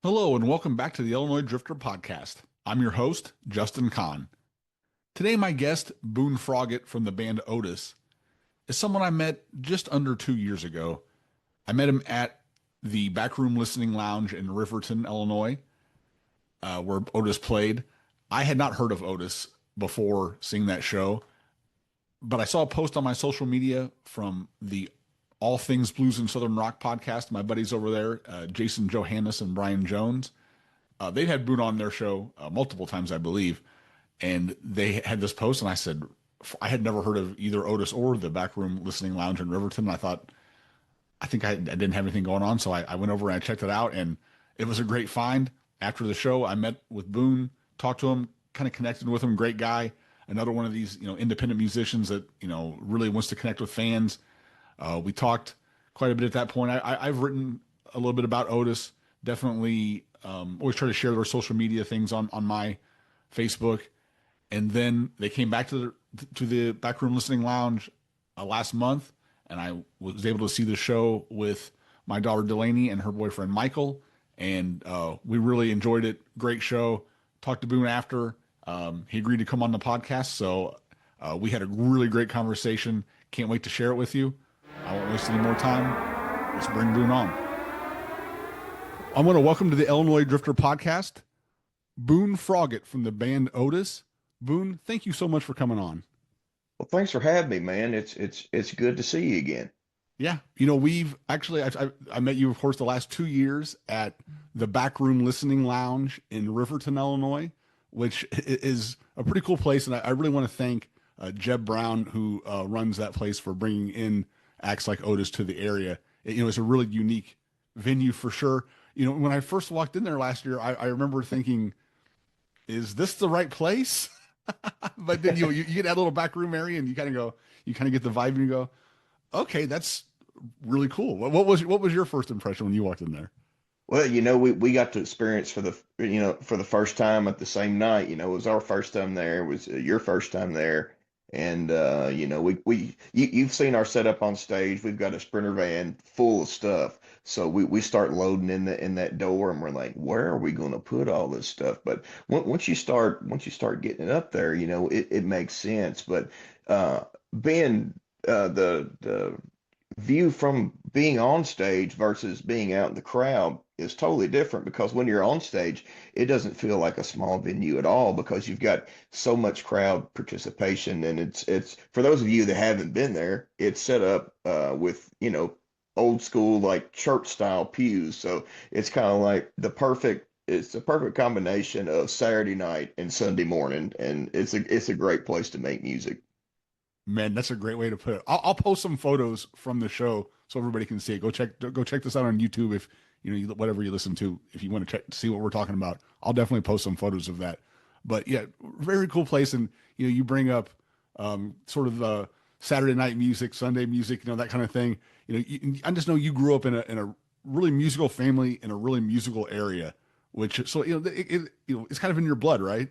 Hello, and welcome back to the Illinois Drifter Podcast. I'm your host, Justin Kahn. Today, my guest, Boone Froggett from the band Otis, is someone I met just under 2 years ago. I met him at the Backroom Listening Lounge in Riverton, Illinois, where Otis played. I had not heard of Otis before seeing that show, but I saw a post on my social media from the All Things Blues and Southern Rock podcast. My buddies over there, Jason Johannes and Brian Jones. They've had Boone on their show multiple times, I believe, and they had this post, and I said I had never heard of either Otis or the Backroom Listening Lounge in Riverton. I thought I think I didn't have anything going on, so I went over and I checked it out, and it was a great find. After the show, I met with Boone, talked to him, kind of connected with him. Great guy, another one of these independent musicians that really wants to connect with fans. We talked quite a bit at that point. I've written a little bit about Otis. Definitely always try to share their social media things on my Facebook. And then they came back to the Backroom Listening Lounge last month, and I was able to see the show with my daughter Delaney and her boyfriend Michael, and we really enjoyed it. Great show. Talked to Boone after. He agreed to come on the podcast, so we had a really great conversation. Can't wait to share it with you. I won't waste any more time. Let's bring Boone on. I want to welcome to the Illinois Drifter Podcast, Boone Froggett from the band Otis. Boone, thank you so much for coming on. Well, thanks for having me, man. It's good to see you again. Yeah, we've actually I met you, of course, the last 2 years at the Backroom Listening Lounge in Riverton, Illinois, which is a pretty cool place, and I really want to thank Jeb Brown, who runs that place, for bringing in acts like Otis to the area. It's a really unique venue for sure. When I first walked in there last year, I remember thinking, is this the right place? But then you get that little back room area, and you kind of get the vibe, and you go, okay, that's really cool. What was your first impression when you walked in there? Well, we got to experience for the first time at the same night. It was our first time there. It was your first time there. And you've seen our setup on stage. We've got a Sprinter van full of stuff. So we start loading in that door, and we're like, where are we going to put all this stuff? But once you start getting it up there, it makes sense. But being the view from being on stage versus being out in the crowd is totally different, because when you're on stage, it doesn't feel like a small venue at all, because you've got so much crowd participation. And it's for those of you that haven't been there, it's set up with old school, like church style pews. So it's kind of like it's the perfect combination of Saturday night and Sunday morning, and it's a great place to make music. Man, that's a great way to put it. I'll post some photos from the show so everybody can see it. Go check this out on YouTube if whatever you listen to. If you want to see what we're talking about, I'll definitely post some photos of that. But yeah, very cool place, and you bring up sort of the Saturday night music, Sunday music, that kind of thing. I just know you grew up in a really musical family in a really musical area, which so it's kind of in your blood, right?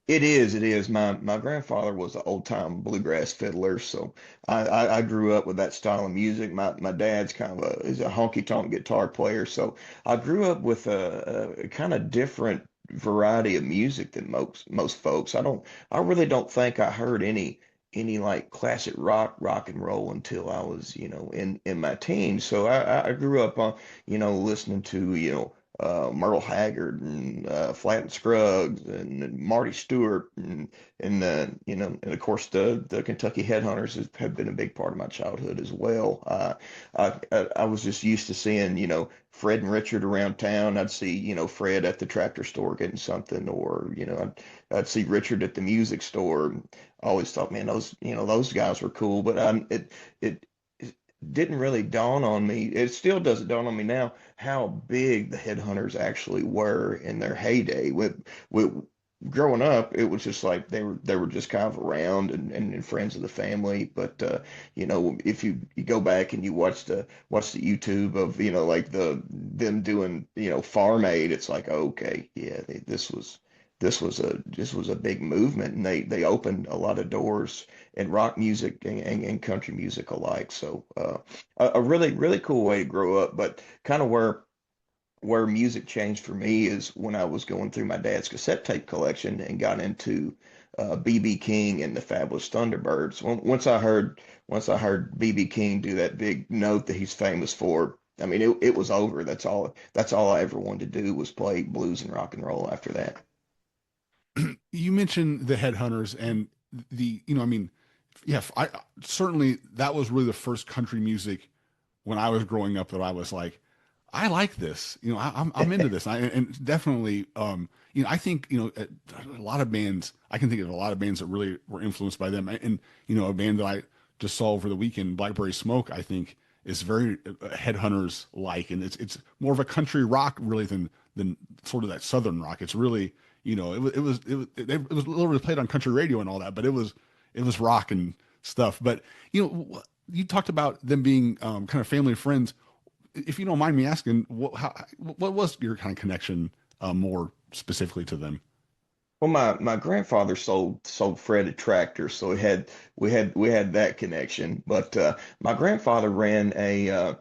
It is. It is. My grandfather was an old time bluegrass fiddler, so I grew up with that style of music. My dad's kind of is a honky tonk guitar player, so I grew up with a kind of different variety of music than most folks. I really don't think I heard any like classic rock and roll until I was in my teens. So I grew up on listening to Merle Haggard and Flatt and Scruggs and Marty Stewart and of course the Kentucky Headhunters have been a big part of my childhood as well. I was just used to seeing Fred and Richard around town. I'd see Fred at the tractor store getting something, or I'd see Richard at the music store. I always thought, man, those guys were cool, but it didn't really dawn on me. It still doesn't dawn on me now how big the Headhunters actually were in their heyday. With growing up, it was just like they were just kind of around and friends of the family. But if you go back and you watch the YouTube of like them doing Farm Aid, it's like, okay, yeah, this was a big movement, and they opened a lot of doors in rock music and country music alike. So a really really cool way to grow up, but kind of where where music changed for me is when I was going through my dad's cassette tape collection and got into BB King and the Fabulous Thunderbirds. Once I heard BB King do that big note that he's famous for, I mean it was over. That's all I ever wanted to do was play blues and rock and roll after that. You mentioned the Headhunters and I mean, yeah, I certainly that was really the first country music when I was growing up that I was like, I like this. I'm into this. And definitely, I think a lot of bands. I can think of a lot of bands that really were influenced by them. And a band that I just saw over the weekend, Blackberry Smoke, I think is very Headhunters like, and it's more of a country rock really than sort of that southern rock. It's really it was literally played on country radio and all that, but it was rock and stuff. But you talked about them being kind of family and friends. If you don't mind me asking, what was your kind of connection more specifically to them? Well, my grandfather sold Fred a tractor, so we had that connection. But my grandfather ran a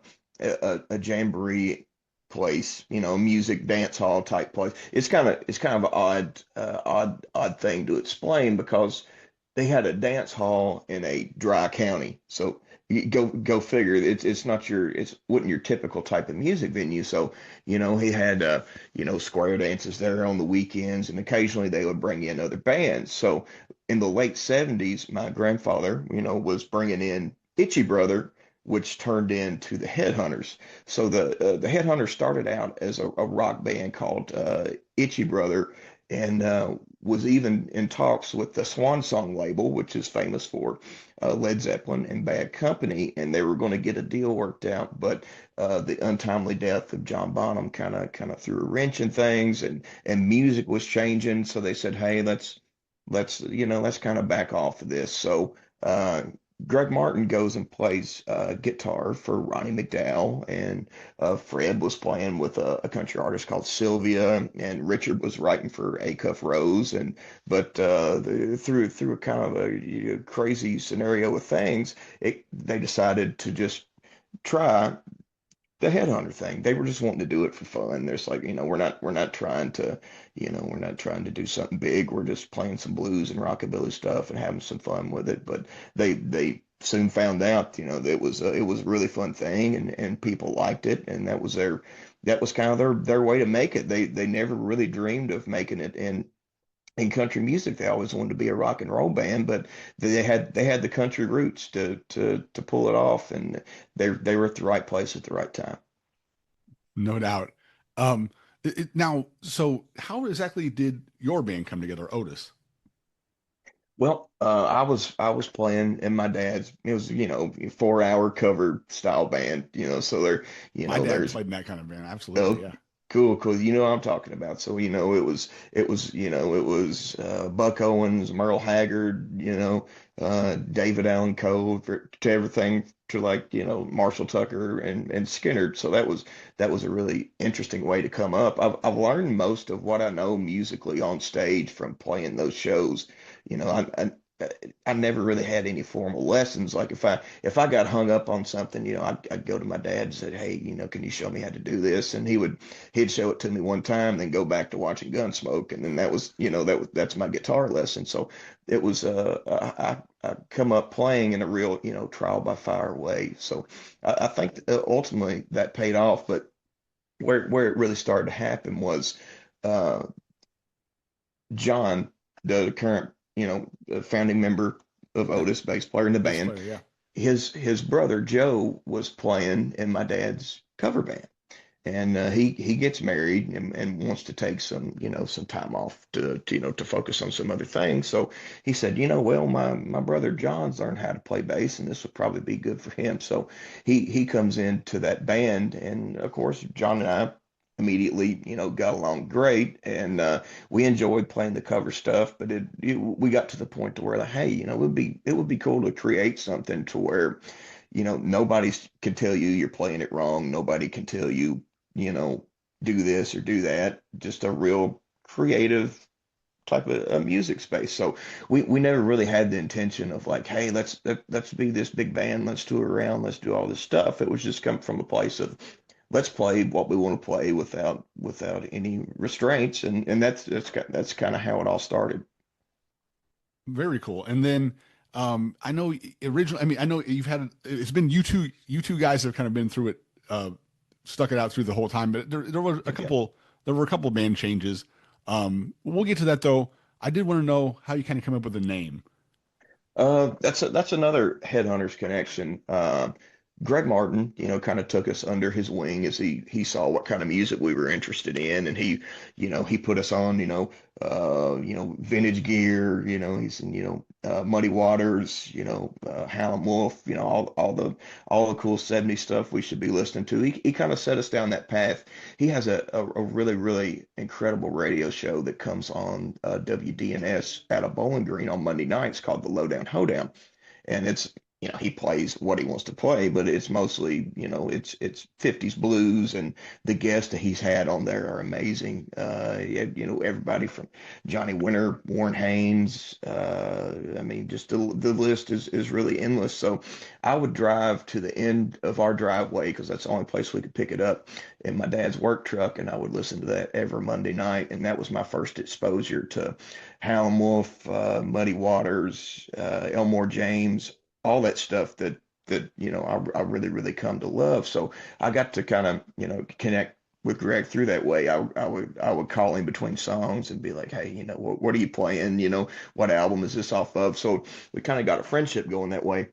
jamboree place, music dance hall type place. It's kind of an odd thing to explain because they had a dance hall in a dry county. So you go figure. It's not it wasn't your typical type of music venue. So he had square dances there on the weekends, and occasionally they would bring in other bands. So in the late '70s, my grandfather was bringing in Itchy Brother, which turned into the Headhunters. So the Headhunters started out as a rock band called Itchy Brother, and was even in talks with the Swan Song label, which is famous for Led Zeppelin and Bad Company, and they were going to get a deal worked out, but the untimely death of John Bonham kind of threw a wrench in things, and music was changing, so they said, hey, let's kind of back off of this. So Greg Martin goes and plays guitar for Ronnie McDowell, and Fred was playing with a country artist called Sylvia, and Richard was writing for Acuff Rose, but through a kind of a crazy scenario of things, they decided to just try the headhunter thing. They were just wanting to do it for fun. There's like, we're not trying to, we're not trying to do something big. We're just playing some blues and rockabilly stuff and having some fun with it. But they soon found out, that it was a really fun thing, and people liked it, and that was kind of their way to make it. They never really dreamed of making it in country music. They always wanted to be a rock and roll band, but they had the country roots to pull it off, and they were at the right place at the right time. No doubt. Now, so how exactly did your band come together, Otis? Well, I was playing in my dad's. It was 4-hour cover style band. So My dad there's played in that kind of band. Absolutely, oh, yeah. cool. You know what I'm talking about. So, it was Buck Owens, Merle Haggard, David Allan Coe, to everything to like, Marshall Tucker and Skinner. So that was a really interesting way to come up. I've learned most of what I know musically on stage from playing those shows. You know, I never really had any formal lessons. Like if I got hung up on something, I'd go to my dad and say, hey, can you show me how to do this? And he'd show it to me one time, then go back to watching Gunsmoke, and then that's my guitar lesson. So it was I come up playing in a real trial by fire way. So I think ultimately that paid off. But where it really started to happen was uh, John, the current founding member of Yeah, Otis, bass player in the bass band. player, yeah. His brother Joe was playing in my dad's cover band, and he gets married and wants to take some time off to focus on some other things. So he said, well, my brother John's learned how to play bass, and this would probably be good for him. So he comes into that band, and of course John and I immediately got along great, and we enjoyed playing the cover stuff. But we got to the point to where like, hey, it would be cool to create something to where nobody can tell you you're playing it wrong. Nobody can tell you, you know, do this or do that. Just a real creative type of a music space. So we never really had the intention of like, hey, let's be this big band, let's tour around, let's do all this stuff. It was just come from a place of let's play what we want to play without any restraints, and that's kind of how it all started. Very cool. And then I know originally, I mean, I know you've had it's been you two guys have kind of been through it, stuck it out through the whole time, but Okay. there were a couple band changes. We'll get to that though. I did want to know how you kind of come up with the name. That's another Headhunters connection. Greg Martin, kind of took us under his wing as he saw what kind of music we were interested in, and he put us on, vintage gear, he's in, Muddy Waters, Howlin' Wolf, all the cool '70s stuff we should be listening to. He kind of set us down that path. He has a really, really incredible radio show that comes on WDNS out of Bowling Green on Monday nights called the Lowdown Hoedown. And it's, he plays what he wants to play, but it's mostly, it's 50s blues, and the guests that he's had on there are amazing. Everybody from Johnny Winter, Warren Haynes. I mean, just the list is really endless. So I would drive to the end of our driveway because that's the only place we could pick it up in my dad's work truck, and I would listen to that every Monday night, and that was my first exposure to Howlin' Wolf, Muddy Waters, Elmore James, all that stuff that I really really come to love. So I got to kind of connect with Greg through that way. I would call him between songs and be like, hey, what are you playing? What album is this off of? So we kind of got a friendship going that way.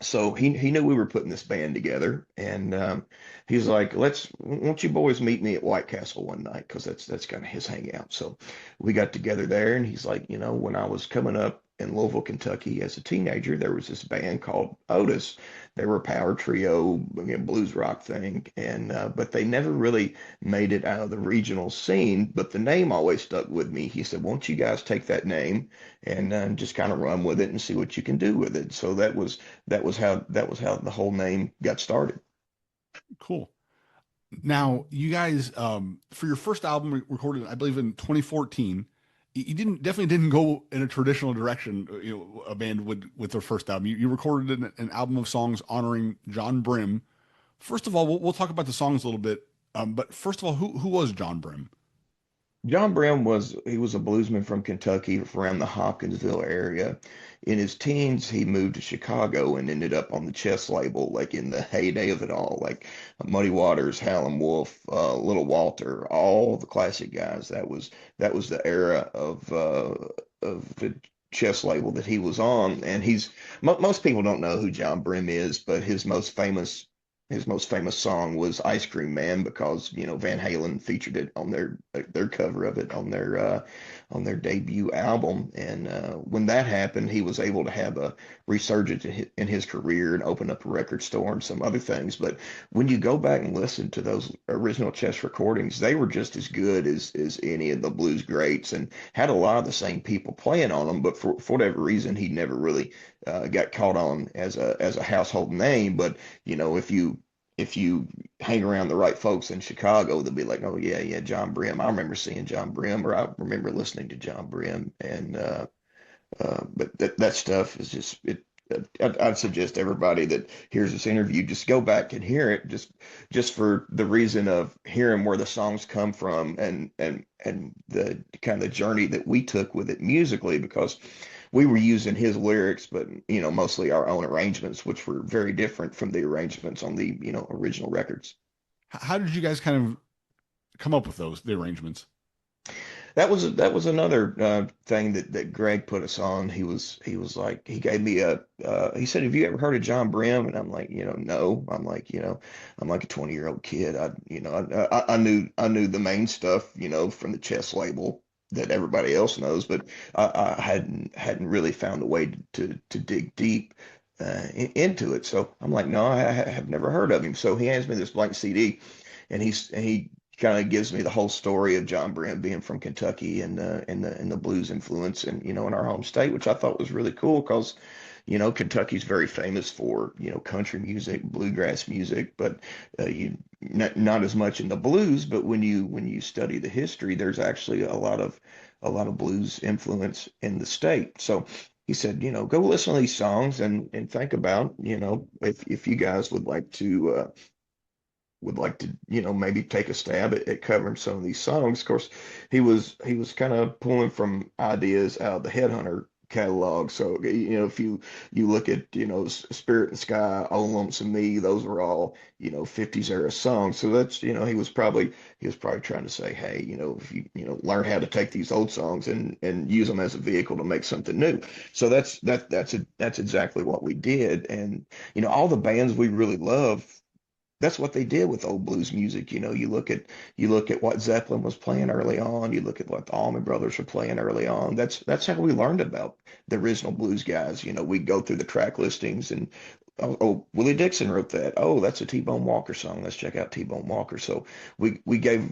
So he knew we were putting this band together, and he's like, won't you boys meet me at White Castle one night? Because that's kind of his hangout. So we got together there, and he's like, when I was coming up in Louisville, Kentucky as a teenager, there was this band called Otis. They were a power trio, blues rock thing, and but they never really made it out of the regional scene. But the name always stuck with me. He said, won't you guys take that name and just kind of run with it and see what you can do with it? So that was how the whole name got started. Cool. Now, you guys, for your first album recorded, I believe in 2014, you definitely didn't go in a traditional direction. A band would with their first album. You recorded an album of songs honoring John Brim. First of all, we'll talk about the songs a little bit. But first of all, who was John Brim? John Brown he was a bluesman from Kentucky around the Hopkinsville area. In his teens, he moved to Chicago and ended up on the Chess label, like in the heyday of it all, like Muddy Waters, Howlin' Wolf, Little Walter, all the classic guys. That was the era of the Chess label that he was on. And most people don't know who John Brim is, but his most famous song was Ice Cream Man because Van Halen featured it on their cover of it on their debut album. And when that happened, he was able to have a resurgence in his career and open up a record store and some other things. But when you go back and listen to those original Chess recordings, they were just as good as any of the blues greats, and had a lot of the same people playing on them. But for whatever reason, he never really got caught on as a household name. But if you hang around the right folks in Chicago, they'll be like, oh yeah, yeah, John Brim. I remember seeing John Brim, or I remember listening to John Brim. And but that stuff is just it. I'd suggest everybody that hears this interview just go back and hear it, just for the reason of hearing where the songs come from, and the kind of journey that we took with it musically, because we were using his lyrics, but mostly our own arrangements, which were very different from the arrangements on the original records. How did you guys kind of come up with the arrangements? That was another thing that Greg put us on. He was like, he gave me he said, have you ever heard of John Brim? And I'm like, no. I'm like, I'm like a 20-year-old kid. I knew the main stuff, from the Chess label that everybody else knows, but I hadn't really found a way to dig deep into it. So I'm like, no, I have never heard of him. So he hands me this blank CD, and he kind of gives me the whole story of John Brim being from Kentucky, and the blues influence, and in our home state, which I thought was really cool because Kentucky's very famous for country music, bluegrass music, but not as much in the blues. But when you study the history, there's actually a lot of blues influence in the state. So he said, go listen to these songs and think about, if you guys would like to would like to, maybe take a stab at covering some of these songs. Of course, he was kind of pulling from ideas out of the Headhunter catalog. So, if you look at, Spirit and Sky, All Lonesome Me, those were all, 50s era songs. So that's, he was probably trying to say, hey, if learn how to take these old songs and use them as a vehicle to make something new. So that's exactly what we did. And all the bands we really love, that's what they did with old blues music. You look at what Zeppelin was playing early on. You look at what the Allman Brothers were playing early on. That's how we learned about the original blues guys. We go through the track listings and Willie Dixon wrote that. Oh, that's a T-Bone Walker song. Let's check out T-Bone Walker. So we gave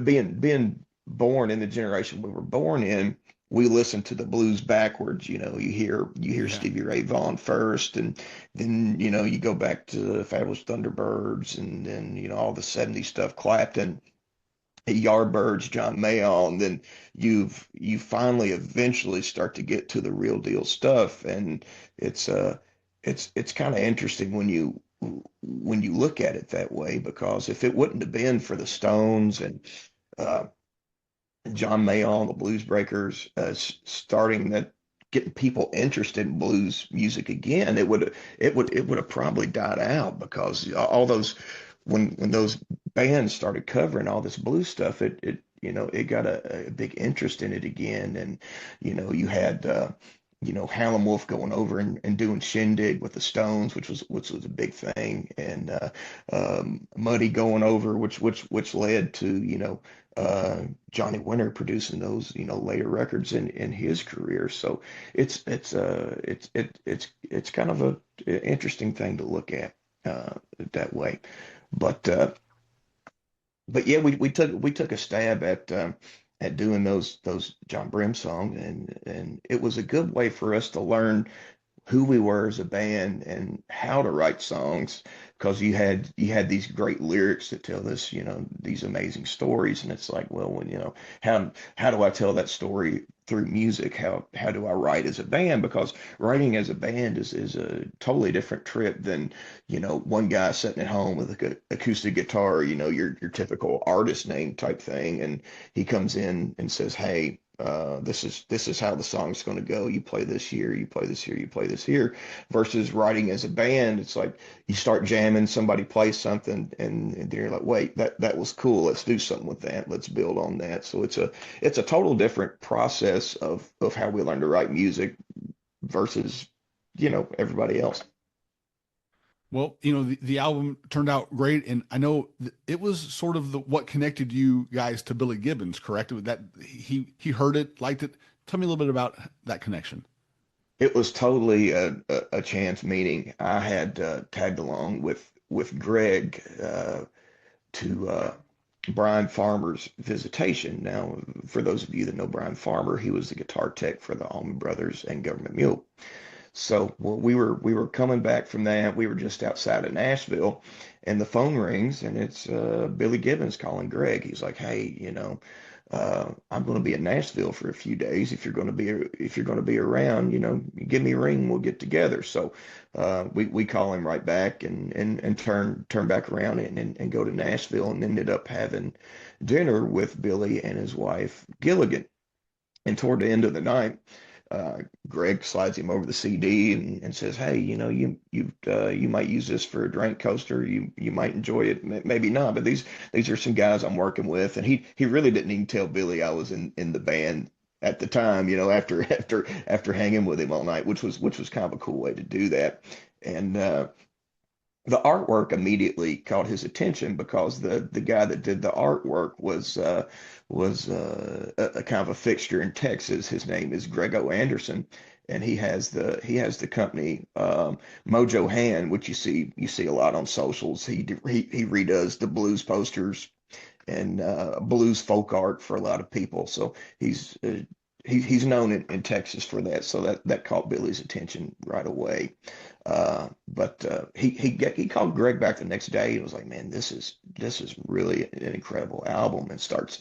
being born in the generation we were born in, we listen to the blues backwards. You hear Yeah. Stevie Ray Vaughan first, and then you go back to the Fabulous Thunderbirds, and then all the '70s stuff, Clapton, Yardbirds, John Mayall, and then you finally eventually start to get to the real deal stuff, and it's it's kind of interesting when you look at it that way, because if it wouldn't have been for the Stones and uh, John Mayall, the Blues Breakers, starting that, getting people interested in blues music again, it would have probably died out, because all those, when those bands started covering all this blues stuff, it got a big interest in it again. And you had Howlin' Wolf going over and doing Shindig with the Stones, which was a big thing. And Muddy going over, which led to Johnny Winter producing those later records in his career. So it's kind of a interesting thing to look at that way. But yeah, we took a stab at doing those John Brim songs, and it was a good way for us to learn who we were as a band and how to write songs, because you had these great lyrics that tell this, these amazing stories. And it's like, well, how do I tell that story through music? How do I write as a band? Because writing as a band is a totally different trip than one guy sitting at home with a acoustic guitar, your typical artist name type thing, and he comes in and says, hey, this is how the song's going to go. You play this here, you play this here, you play this here. Versus writing as a band, it's like you start jamming, somebody plays something, and then you're like, wait, that was cool. Let's do something with that. Let's build on that. So it's a total different process of how we learn to write music versus everybody else. Well, the album turned out great, and I know it was sort of the what connected you guys to Billy Gibbons, correct? That he heard it, liked it. Tell me a little bit about that connection. It was totally a chance meeting. I had tagged along with Greg to Brian Farmer's visitation. Now, for those of you that know Brian Farmer, he was the guitar tech for the Allman Brothers and Government Mule. So, well, we were coming back from that. We were just outside of Nashville, and the phone rings, and it's Billy Gibbons calling Greg. He's like, "Hey, I'm going to be in Nashville for a few days. If you're going to be around, give me a ring. We'll get together." So, we call him right back, and turn back around and go to Nashville, and ended up having dinner with Billy and his wife Gilligan. And toward the end of the night, Greg slides him over the CD and says, "Hey, you might use this for a drink coaster. You might enjoy it, maybe not. But these are some guys I'm working with." And he really didn't even tell Billy I was in the band at the time. After hanging with him all night, which was kind of a cool way to do that. And the artwork immediately caught his attention, because the guy that did the artwork was a kind of a fixture in Texas. His name is Grego Anderson, and he has the company Mojo Hand, which you see a lot on socials. He redoes the blues posters and blues folk art for a lot of people. So he's known in Texas for that. So that caught Billy's attention right away. But he called Greg back the next day. He was like, "Man, this is really an incredible album," and starts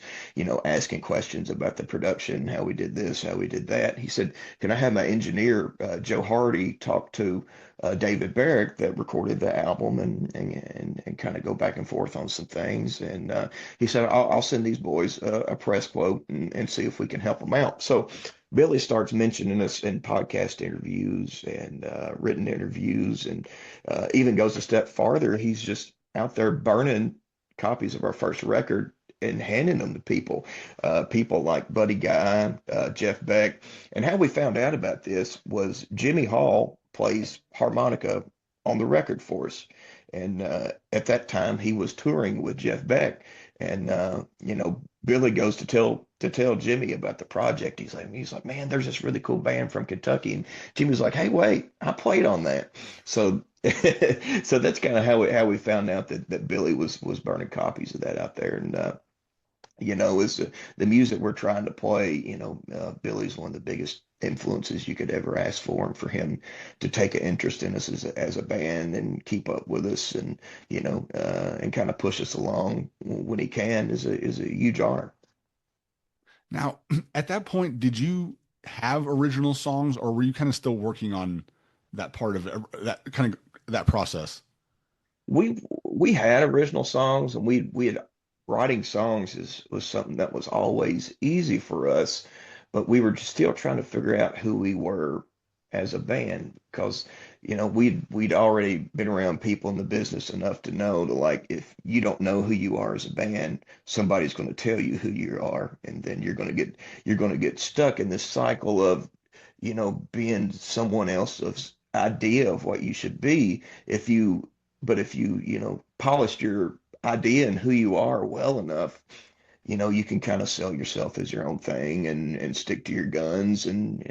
asking questions about the production, how we did this, how we did that. He said, "Can I have my engineer Joe Hardy talk to David Barrick that recorded the album and kind of go back and forth on some things. And he said, I'll send these boys a press quote and see if we can help them out. So Billy starts mentioning us in podcast interviews and written interviews, and even goes a step farther. He's just out there burning copies of our first record and handing them to people, people like Buddy Guy, Jeff Beck. And how we found out about this was Jimmy Hall plays harmonica on the record for us. And at that time, he was touring with Jeff Beck. And Billy goes to tell Jimmy about the project. He's like, man, there's this really cool band from Kentucky. And Jimmy's like, hey, wait, I played on that. So so that's kind of how we found out that Billy was burning copies of that out there. And it's the music we're trying to play. Billy's one of the biggest influences you could ever ask for, and for him to take an interest in us as a band and keep up with us, and and kind of push us along when he can is a huge honor. Now, at that point, did you have original songs, or were you kind of still working on that part of that kind of that process? We had original songs, and we had writing songs was something that was always easy for us, but we were just still trying to figure out who we were as a band, because we'd already been around people in the business enough to know that, like, if you don't know who you are as a band, somebody's going to tell you who you are, and then you're going to get stuck in this cycle of being someone else's idea of what you should be. If you but if you polished your idea and who you are well enough, you can kind of sell yourself as your own thing, and stick to your guns, and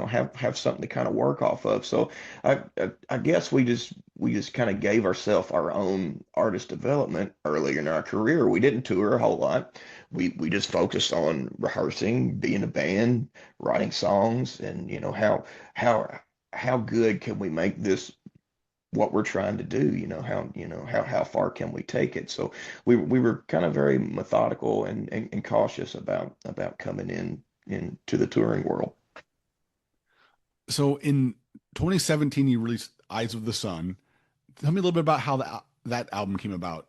have something to kind of work off of. So I guess we just kind of gave ourselves our own artist development earlier in our career. We didn't tour a whole lot. We just focused on rehearsing, being a band, writing songs, and how good can we make this what we're trying to do, how far can we take it. So we were kind of very methodical and cautious about coming into the touring world. So in 2017, you released Eyes of the Sun. Tell me a little bit about how that album came about.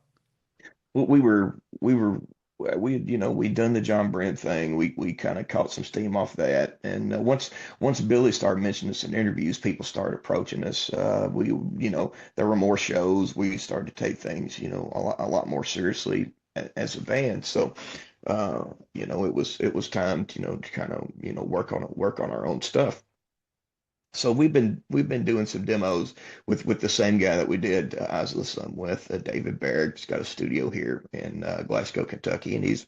We done the John Brent thing. We kind of caught some steam off that, and once Billy started mentioning us in interviews, people started approaching us. There were more shows. We started to take things a lot more seriously as a band. So it was time to kind of work on our own stuff. So we've been doing some demos with the same guy that we did Eyes of the Sun with, David Barrett. He's got a studio here in Glasgow, Kentucky, and he's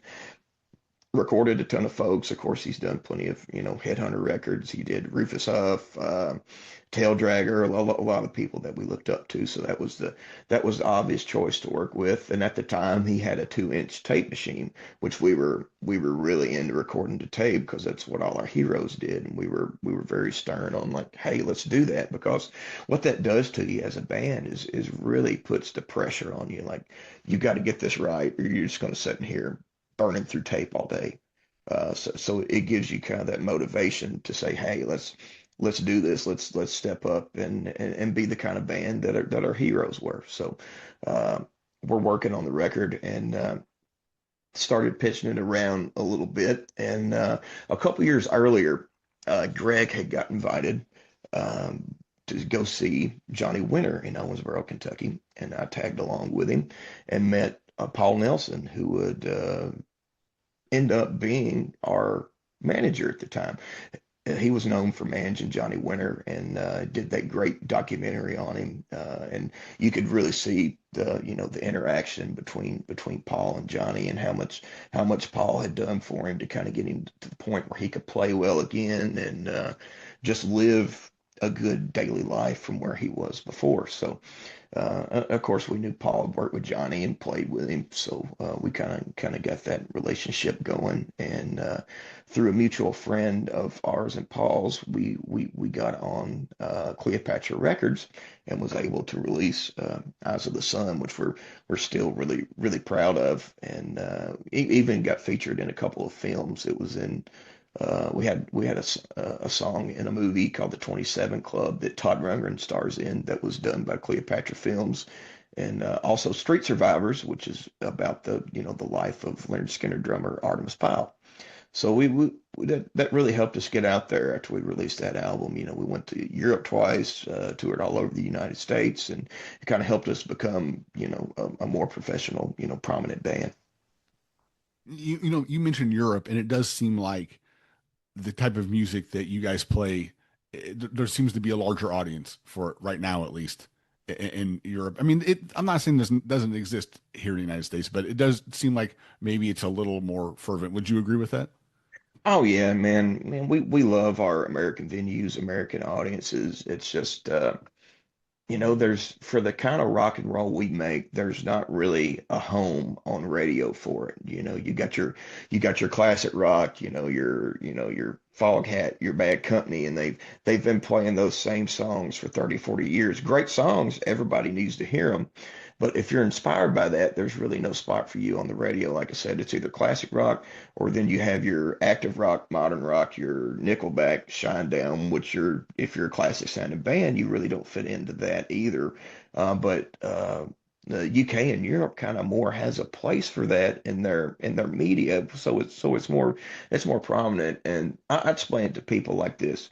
recorded a ton of folks. Of course, he's done plenty of Headhunter records. He did Rufus Huff, Tail Dragger, a lot of people that we looked up to. So that was the obvious choice to work with. And at the time, he had a 2-inch tape machine, which we were really into recording to tape, because that's what all our heroes did. And we were very stern on, like, hey, let's do that, because what that does to you as a band is really puts the pressure on you. Like, you got to get this right, or you're just going to sit in here burning through tape all day. So it gives you kind of that motivation to say, hey, let's do this. Let's step up and be the kind of band that our heroes were. So we're working on the record, and started pitching it around a little bit. And a couple years earlier, Greg had got invited to go see Johnny Winter in Owensboro, Kentucky, and I tagged along with him and met Paul Nelson, who would end up being our manager at the time. He was known for managing Johnny Winter, and did that great documentary on him. And you could really see the interaction between Paul and Johnny, and how much Paul had done for him to kind of get him to the point where he could play well again, and just live a good daily life from where he was before. So of course, we knew Paul had worked with Johnny and played with him, so we kind of got that relationship going. And through a mutual friend of ours and Paul's, we got on Cleopatra Records, and was able to release Eyes of the Sun, which we're still really really proud of, and even got featured in a couple of films. It was in We had a song in a movie called The 27 Club that Todd Rundgren stars in that was done by Cleopatra Films, and also Street Survivors, which is about the life of Leonard Skinner drummer Artemis Pyle. So that really helped us get out there after we released that album. We went to Europe twice, toured all over the United States, and it kind of helped us become, a more professional, prominent band. You mentioned Europe, and it does seem like the type of music that you guys play, there seems to be a larger audience for it right now, at least in Europe. I mean, I'm not saying this doesn't exist here in the United States, but it does seem like maybe it's a little more fervent. Would you agree with that? Oh yeah, man, we love our American venues, American audiences. It's just there's for the kind of rock and roll we make, there's not really a home on radio for it. You got your classic rock, your Foghat, your Bad Company, and they've been playing those same songs for 30, 40 years. Great songs, everybody needs to hear them. But if you're inspired by that, there's really no spot for you on the radio. Like I said, it's either classic rock or then you have your active rock, modern rock, your Nickelback, Shinedown, which if you're a classic sounding band, you really don't fit into that either. But the UK and Europe kind of more has a place for that in their media, so it's more prominent. And I explain it to people like this: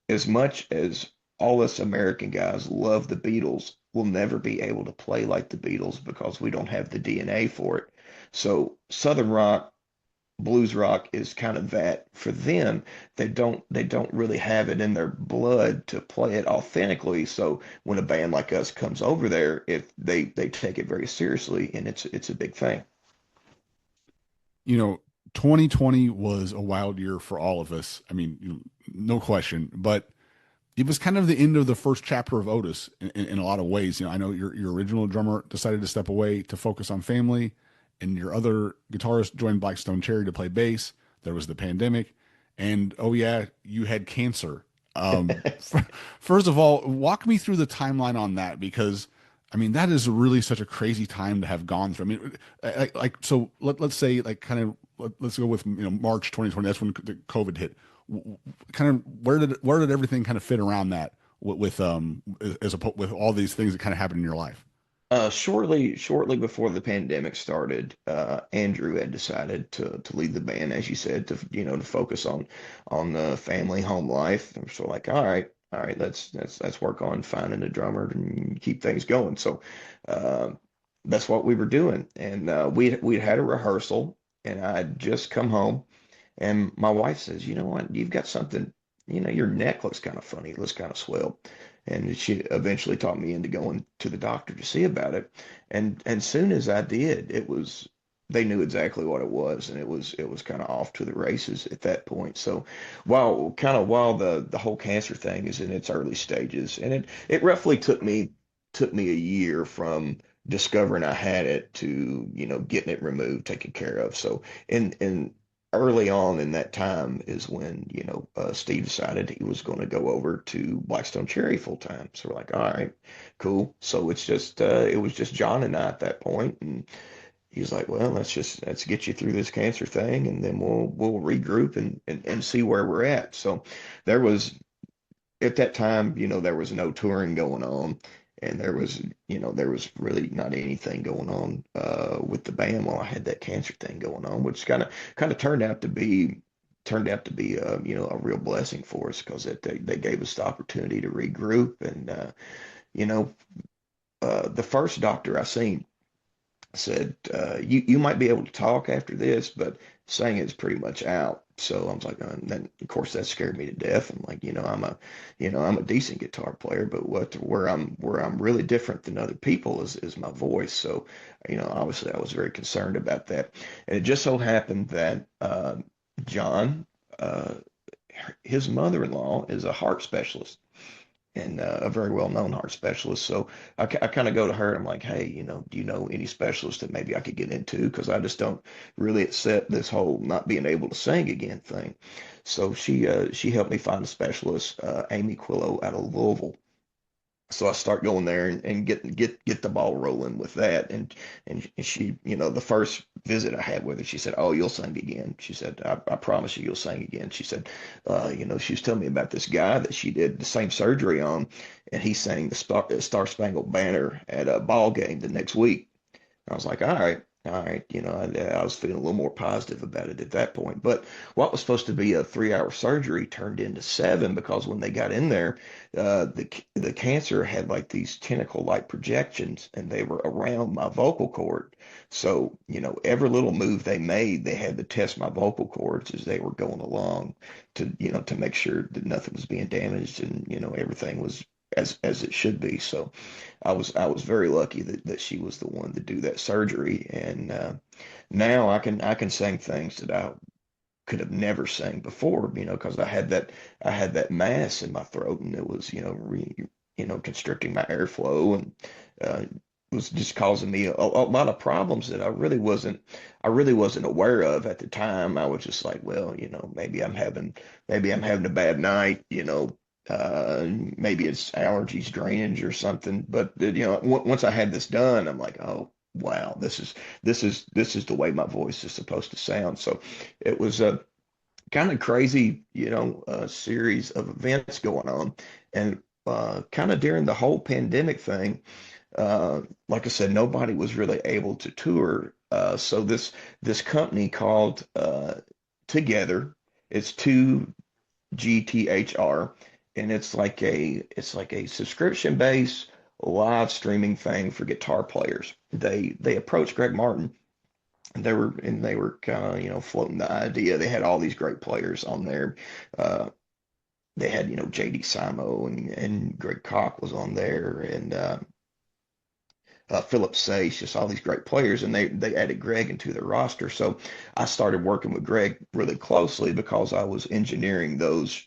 as much as all us American guys love the Beatles, we'll never be able to play like the Beatles because we don't have the DNA for it. So Southern rock, blues rock is kind of that for them. They don't really have it in their blood to play it authentically. So when a band like us comes over there, if they take it very seriously, and it's a big thing. You know, 2020 was a wild year for all of us. I mean, no question, but it was kind of the end of the first chapter of Otis in a lot of ways. I know your original drummer decided to step away to focus on family, and your other guitarist joined Blackstone Cherry to play bass. There was the pandemic, and oh yeah, you had cancer. First of all, walk me through the timeline on that, because I mean that is really such a crazy time to have gone through. I mean, like so let's say like kind of let's go with March 2020. That's when the COVID hit. Kind of where did everything kind of fit around that with all these things that kind of happened in your life? Shortly before the pandemic started, Andrew had decided to leave the band, as you said, to focus on the family home life. And so like, all right, let's work on finding a drummer and keep things going. So uh, that's what we were doing, and we had a rehearsal, and I'd just come home, and my wife says, you know what, you've got something, your neck looks kind of funny, it looks kind of swelled. And she eventually talked me into going to the doctor to see about it. And soon as I did, they knew exactly what it was, and it was kind of off to the races at that point. So while the whole cancer thing is in its early stages, and it roughly took me a year from discovering I had it to getting it removed, taken care of. So in early on in that time is when Steve decided he was going to go over to Blackstone Cherry full time. So we're like, all right, cool. So it was just John and I at that point, and he was like, well, let's get you through this cancer thing, and then we'll regroup and see where we're at. So there was at that time, there was no touring going on, and there was really not anything going on with the band while I had that cancer thing going on, which kind of turned out to be a real blessing for us because they gave us the opportunity to regroup. And you know the first doctor I seen said, you might be able to talk after this, but singing's pretty much out. So I was like, and then of course that scared me to death. I'm like, I'm a decent guitar player, but where I'm really different than other people is my voice. So, obviously I was very concerned about that. And it just so happened that John, uh, his mother-in-law is a heart specialist, and a very well-known heart specialist. So I kind of go to her and I'm like, hey, do you know any specialists that maybe I could get into? Because I just don't really accept this whole not being able to sing again thing. So she helped me find a specialist, Amy Quillo out of Louisville. So I start going there and get the ball rolling with that. And she, the first visit I had with her, she said, "Oh, you'll sing again." She said, I promise you, you'll sing again." She said, she was telling me about this guy that she did the same surgery on, and he sang the Star Spangled Banner at a ball game the next week. I was like, all right, all right. I was feeling a little more positive about it at that point. But what was supposed to be a 3-hour surgery turned into 7 because when they got in there, the cancer had like these tentacle-like projections, and they were around my vocal cord. So, every little move they made, they had to test my vocal cords as they were going along to make sure that nothing was being damaged and, everything was as it should be. So I was very lucky that she was the one to do that surgery, and now I can sing things that I could have never sang before, because I had that mass in my throat, and it was constricting my airflow, and uh, was just causing me a lot of problems that I really wasn't aware of at the time. I was just like, well, maybe I'm having a bad night, maybe it's allergies, drainage, or something. But once I had this done, I'm like, oh wow, this is the way my voice is supposed to sound. So it was a kind of crazy, series of events going on, and kind of during the whole pandemic thing. Like I said, nobody was really able to tour. So this company called Together. It's two GTHR, and it's like a subscription based live streaming thing for guitar players. They approached Greg Martin, and they were kind of floating the idea. They had all these great players on there. Uh, they had JD Simo and Greg Koch was on there, and Philip Sage, just all these great players, and they added Greg into their roster. So I started working with Greg really closely because I was engineering those,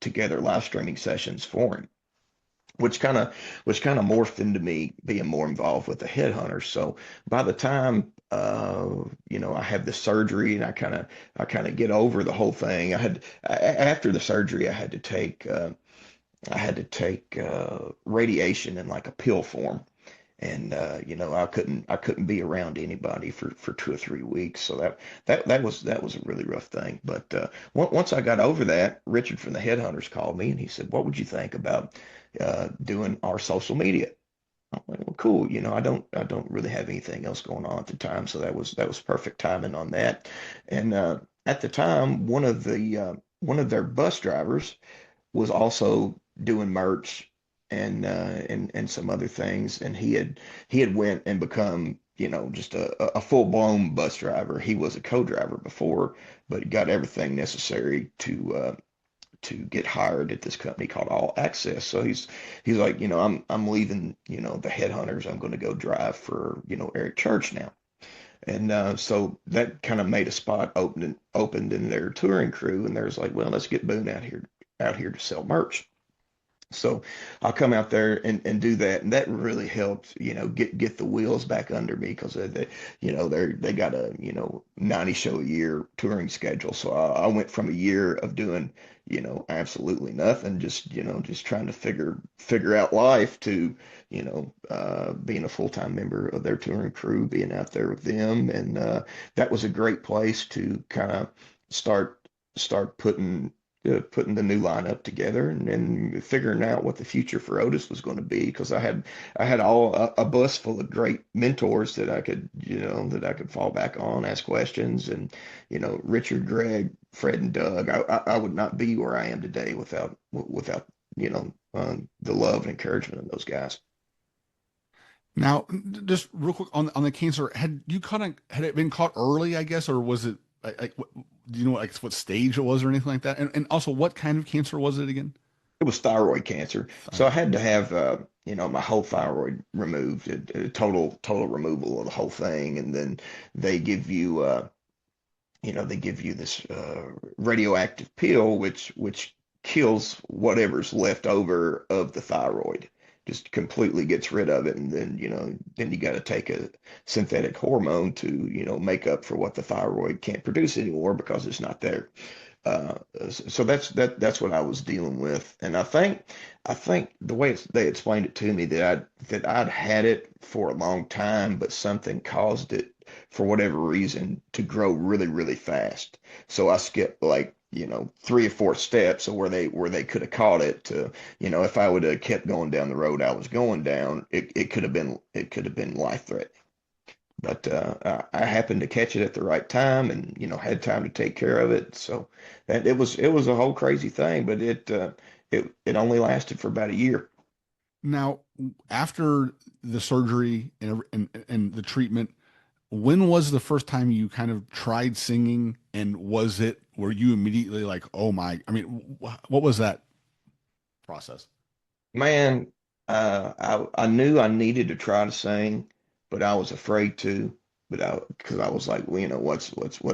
together live streaming sessions for him, which kind of morphed into me being more involved with the Headhunters. So by the time I have the surgery and I kind of get over the whole thing, after the surgery I had to take radiation in like a pill form, and I couldn't be around anybody for 2 or 3 weeks. So that was a really rough thing. But once I got over that, Richard from the Headhunters called me and he said, "What would you think about doing our social media?" I'm like, "Well, cool. I don't really have anything else going on at the time, so that was perfect timing on that." And at the time, one of their bus drivers was also doing merch and some other things, and he had went and become just a full-blown bus driver. He was a co-driver before, but got everything necessary to get hired at this company called All Access. So he's like, I'm leaving the Headhunters. I'm going to go drive for Eric Church now. And so that kind of made a spot opened in their touring crew, and there's like, well, let's get Boone out here to sell merch. So I'll come out there and do that, and that really helped, get the wheels back under me because they got a 90 show a year touring schedule. So I went from a year of doing absolutely nothing, just trying to figure out life to being a full-time member of their touring crew, being out there with them, and that was a great place to kind of start putting the new lineup together and figuring out what the future for Otis was going to be, because I had all a bus full of great mentors that I could fall back on, ask questions, and Richard, Greg, Fred, and Doug. I would not be where I am today without the love and encouragement of those guys. Now, just real quick on the cancer, had it been caught early, I guess, or was it do you know like what stage it was or anything like that? And also, what kind of cancer was it again? It was thyroid cancer, so I Thyroid had to cancer. have my whole thyroid removed, a total removal of the whole thing, and then they give you this radioactive pill, which kills whatever's left over of the thyroid, just completely gets rid of it, and then you got to take a synthetic hormone to make up for what the thyroid can't produce anymore because it's not there. So that's what I was dealing with, and I think the way they explained it to me that I'd had it for a long time, but something caused it for whatever reason to grow really really fast. So I skipped like 3 or 4 steps of where they could have caught it to if I would have kept going down the road I was going down, it could have been life threatening. But I happened to catch it at the right time, and had time to take care of it. So that it was a whole crazy thing, but it only lasted for about a year. Now, after the surgery and the treatment, when was the first time you kind of tried singing? And were you immediately like, oh my, I mean, what was that process? Man, I knew I needed to try to sing, but I was afraid to. But because I was like, well, what's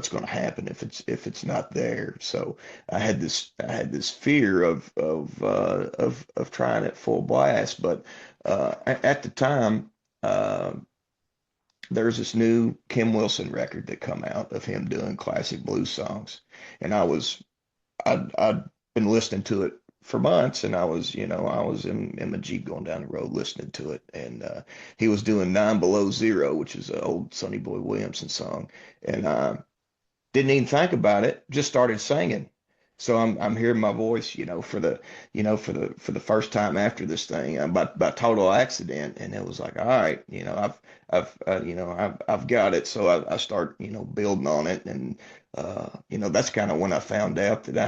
going to happen if it's not there? So I had this fear of trying it full blast. But at the time, uh, there's this new Kim Wilson record that come out of him doing classic blues songs, and I'd been listening to it for months, and I was in my Jeep going down the road listening to it, and he was doing Nine Below Zero, which is an old Sonny Boy Williamson song, and didn't even think about it, just started singing. So I'm hearing my voice, for the first time after this thing, by total accident, and it was like, all right, I've got it. So I start, building on it, and that's kind of when I found out that I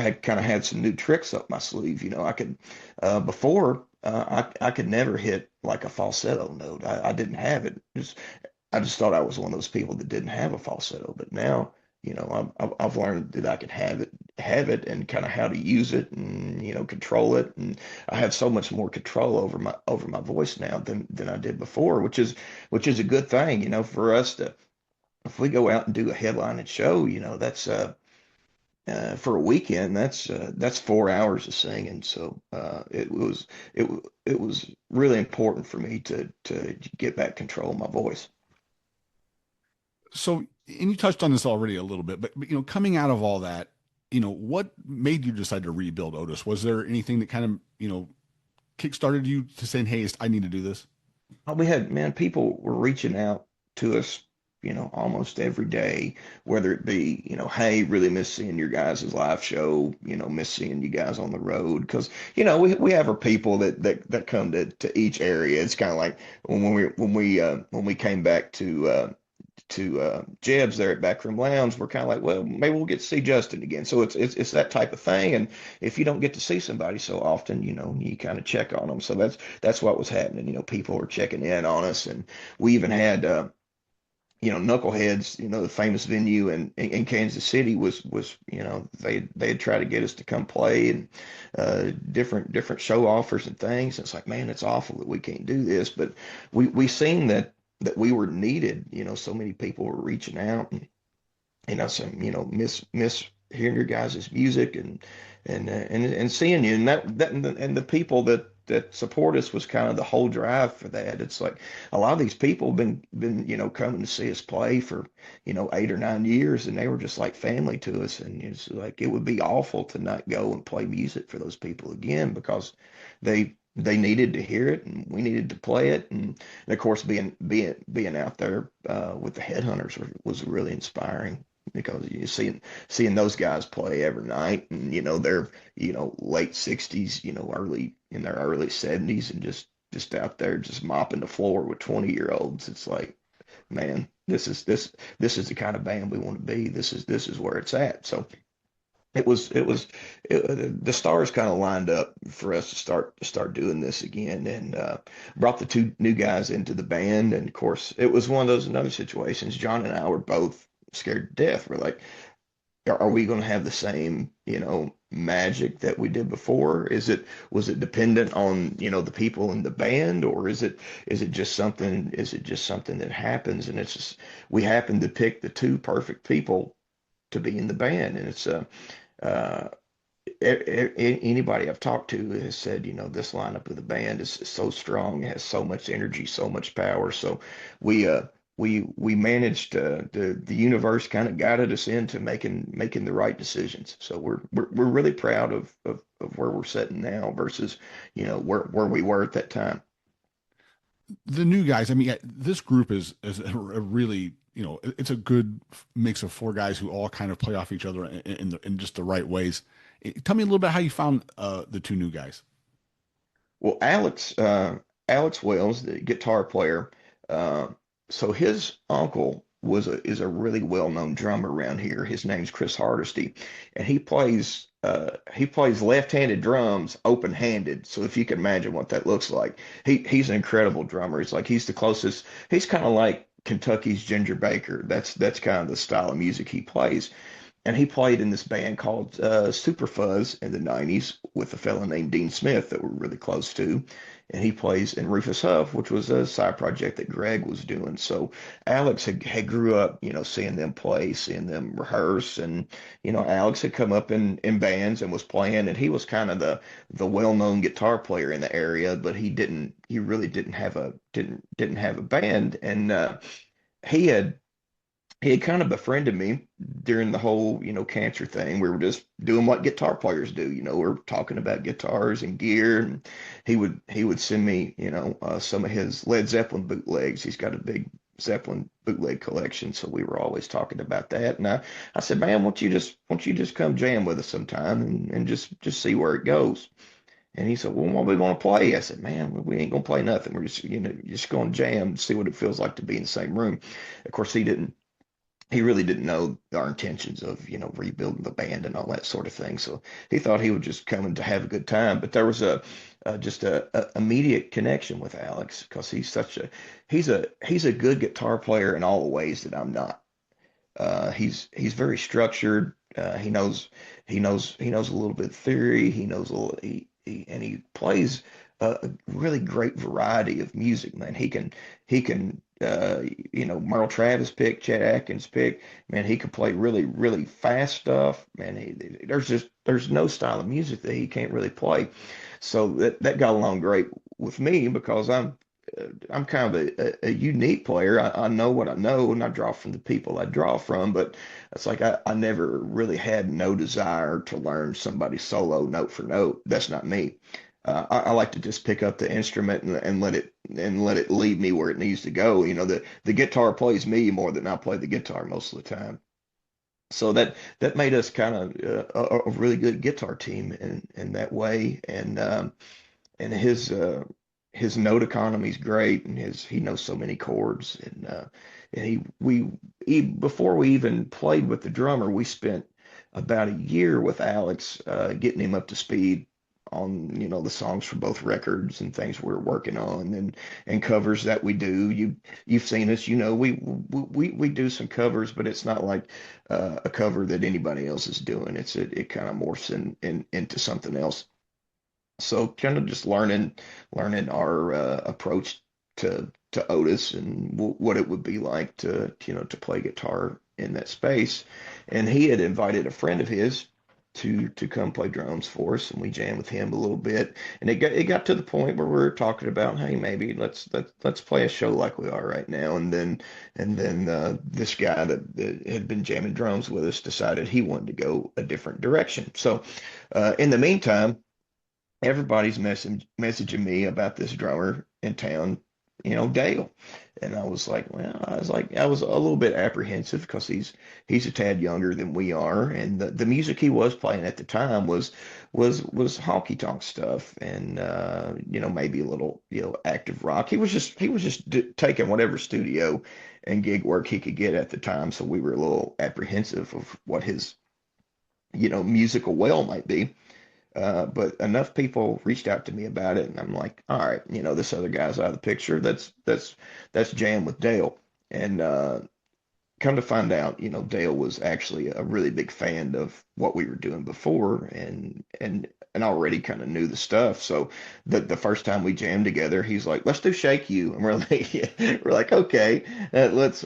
had kind of had some new tricks up my sleeve. I could before I could never hit like a falsetto note. I didn't have it. I just thought I was one of those people that didn't have a falsetto, but now, I've learned that I can have it, and kind of how to use it, and control it, and I have so much more control over my voice now than I did before, which is a good thing, for us to if we go out and do a headlining show, that's for a weekend, that's 4 hours of singing. So it was really important for me to get back control of my voice. So, and you touched on this already a little bit, but coming out of all that, what made you decide to rebuild Otis? Was there anything that kind of, kickstarted you to saying, "Hey, I need to do this"? We had, man, people were reaching out to us, almost every day, whether it be, hey, really miss seeing your guys' live show, miss seeing you guys on the road. Because, we have our people that come to each area. It's kind of like when we came back to Jeb's there at Backroom Lounge, we're kind of like, well, maybe we'll get to see Justin again. So it's that type of thing. And if you don't get to see somebody so often, you kind of check on them. So that's what was happening. People were checking in on us, and we even had Knuckleheads, the famous venue in Kansas City was they'd try to get us to come play, and different show offers and things. It's like, man, it's awful that we can't do this, but we seen that we were needed. So many people were reaching out, and some miss hearing your guys' music, and seeing you, and the people that support us was kind of the whole drive for that. It's like a lot of these people have been coming to see us play for 8 or 9 years, and they were just like family to us, and it's like it would be awful to not go and play music for those people again, because they needed to hear it, and we needed to play it, and of course being out there with the Headhunters was really inspiring, because you seeing those guys play every night, and they're late 60s, early 70s, and just out there just mopping the floor with 20-year-olds. It's like, man, this is the kind of band we want to be. This is where it's at. So the stars kind of lined up for us to start doing this again, and brought the two new guys into the band. And of course, it was one of those another situations. John and I were both scared to death. We're like, are we going to have the same, magic that we did before? Was it dependent on, the people in the band, or is it just something that happens, and it's just we happen to pick the two perfect people to be in the band. And it's uh anybody I've talked to has said, this lineup of the band is so strong, it has so much energy, so much power. So we we managed the universe kind of guided us into making the right decisions. So we're really proud of where we're sitting now versus, where we were at that time. The new guys, I mean, this group is a really, it's a good mix of four guys who all kind of play off each other in just the right ways. Tell me a little bit how you found the two new guys. Well, Alex Wells, the guitar player, uh, so his uncle is a really well-known drummer around here. His name's Chris Hardesty, and he plays left-handed drums open-handed. So if you can imagine what that looks like, he's an incredible drummer. He's the closest. He's kind of like Kentucky's Ginger Baker. That's kind of the style of music he plays. And he played in this band called Super Fuzz in the 90s with a fellow named Dean Smith that we're really close to. And he plays in Rufus Huff, which was a side project that Greg was doing. So Alex had grew up, seeing them play, seeing them rehearse. And, Alex had come up in bands and was playing, and he was kind of the well-known guitar player in the area, but he really didn't have a band. And he had he had kind of befriended me during the whole, cancer thing. We were just doing what guitar players do. We're talking about guitars and gear, and he would send me, some of his Led Zeppelin bootlegs. He's got a big Zeppelin bootleg collection, so we were always talking about that. And I said, man, won't you just come jam with us sometime and just see where it goes? And he said, well, what we want to play? I said, man, we ain't gonna play nothing. We're just gonna jam, see what it feels like to be in the same room. Of course, he really didn't know our intentions of, rebuilding the band and all that sort of thing. So he thought he would just come in to have a good time. But there was just a immediate connection with Alex because he's a good guitar player in all the ways that I'm not. He's very structured. He knows a little bit of theory. He knows a little, and he plays a really great variety of music, man. He can Merle Travis pick, Chet Atkins pick, man. He can play really, really fast stuff, man. There's no style of music that he can't really play. So that got along great with me because I'm kind of a unique player. I know what I know, and I draw from the people I draw from. But it's like I never really had no desire to learn somebody's solo note for note. That's not me. I like to just pick up the instrument and let it lead me where it needs to go. The guitar plays me more than I play the guitar most of the time. So that made us kind of a really good guitar team in that way. And his note economy is great, and he knows so many chords. And he before we even played with the drummer, we spent about a year with Alex, getting him up to speed on the songs for both records and things we're working on and covers that we do. You've seen us, we do some covers, but it's not like a cover that anybody else is doing. It kind of morphs into something else. So kind of just learning our approach to Otis and what it would be like to play guitar in that space. And he had invited a friend of his to come play drums for us, and we jammed with him a little bit. And it got to the point where we were talking about, hey, maybe let's play a show like we are right now. And then this guy that had been jamming drums with us decided he wanted to go a different direction. So in the meantime, everybody's messaging me about this drummer in town, Dale. And I was a little bit apprehensive because he's a tad younger than we are, and the music he was playing at the time was honky tonk stuff, and maybe a little active rock. He was just taking whatever studio and gig work he could get at the time, so we were a little apprehensive of what his musical well might be. But enough people reached out to me about it, and I'm like, all right, this other guy's out of the picture. That's Jam with Dale. And come to find out, Dale was actually a really big fan of what we were doing before, and already kind of knew the stuff. So the first time we jammed together, he's like, let's do Shake You, and we're like, we're like, okay, let's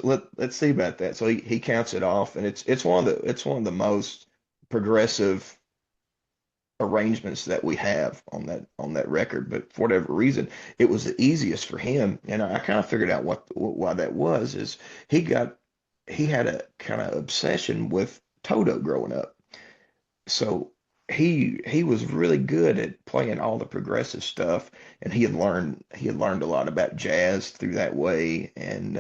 see about that. So he counts it off, and it's one of the most progressive arrangements that we have on that record, but for whatever reason, it was the easiest for him. And I kind of figured out why that was. Is he got he had a kind of obsession with Toto growing up. So he was really good at playing all the progressive stuff, and he had learned a lot about jazz through that way, and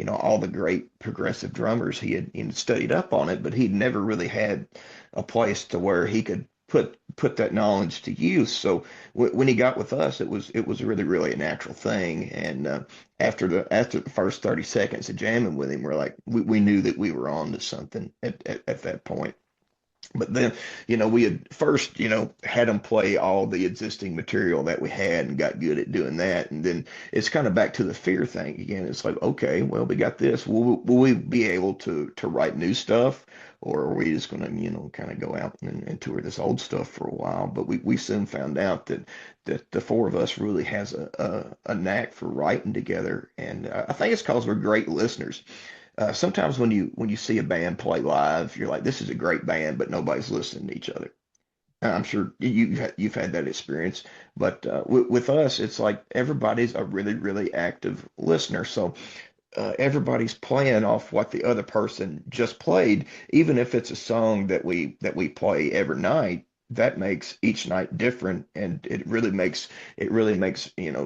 all the great progressive drummers he had studied up on it, but he'd never really had a place to where he could put that knowledge to use. So when he got with us, it was really a natural thing, and after the first 30 seconds of jamming with him, we knew that we were on to something at that point. But then, we had first, had them play all the existing material that we had and got good at doing that. And then it's kind of back to the fear thing again. It's like, okay, well, we got this. Will we be able to write new stuff? Or are we just going to, kind of go out and tour this old stuff for a while? But we soon found out that the four of us really has a knack for writing together. And I think it's because we're great listeners. Sometimes when you see a band play live, you're like, this is a great band, but nobody's listening to each other. I'm sure you've had that experience, but with us, it's like everybody's a really active listener. So everybody's playing off what the other person just played, even if it's a song that we play every night. That makes each night different, and it really makes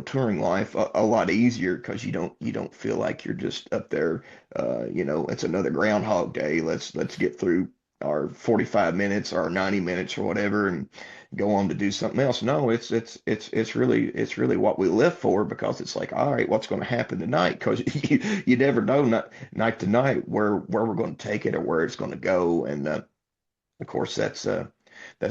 touring life a lot easier because you don't feel like you're just up there. It's another Groundhog Day. Let's get through our 45 minutes or 90 minutes or whatever and go on to do something else. No, it's really what we live for, because it's like, all right, what's going to happen tonight? Because you never know night to night where we're going to take it or where it's going to go. And of course, that's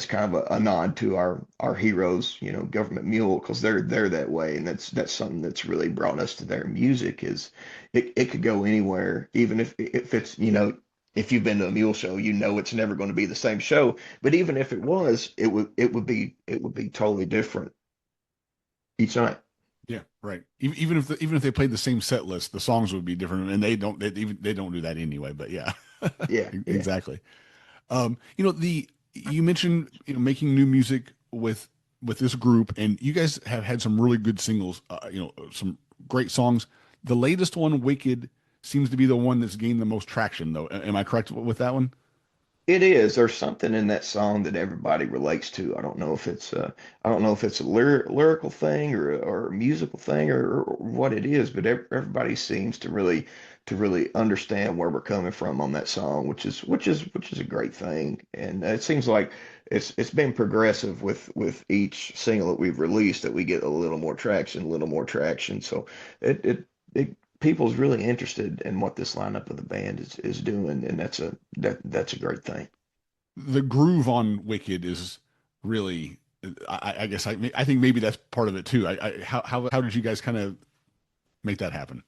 kind of a nod to our heroes, Government Mule, because they're that way, and that's something that's really brought us to their music. Is it could go anywhere, even if it's, if you've been to a mule show, it's never going to be the same show. But even if it was, it would be totally different each night. Yeah, right. Even if they played the same set list, the songs would be different, and they don't do that anyway. But yeah, Yeah, yeah. exactly. The you mentioned making new music with this group, and you guys have had some really good singles. Some great songs. The latest one, "Wicked," seems to be the one that's gained the most traction, though. Am I correct with that one? It is. There's something in that song that everybody relates to. I don't know if it's a lyrical thing or a musical thing or what it is, but everybody seems to really understand where we're coming from on that song, which is a great thing. And it seems like it's been progressive with each single that we've released, that we get a little more traction, a little more traction. So it people's really interested in what this lineup of the band is doing, and that's a great thing. The groove on "Wicked" is really. I guess I think maybe that's part of it too. How did you guys kind of make that happen?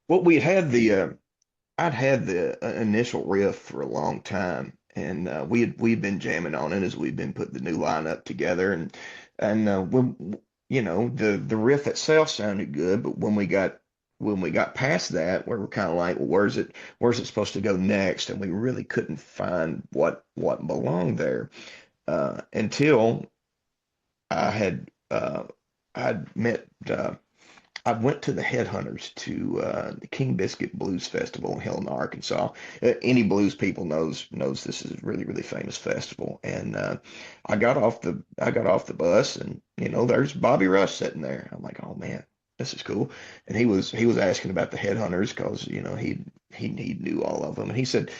Well, I'd had the initial riff for a long time, and we'd been jamming on it as we'd been putting the new lineup together, and when the riff itself sounded good, but when we got past that, we were kind of like, well, where's it supposed to go next? And we really couldn't find what belonged there until I had I'd met I went to the Headhunters to the King Biscuit Blues Festival in Helena, Arkansas. Any blues people knows this is a really famous festival. And I got off the bus, and there's Bobby Rush sitting there. I'm like, oh man, this is cool. And he was asking about the Headhunters because he knew all of them. And he said,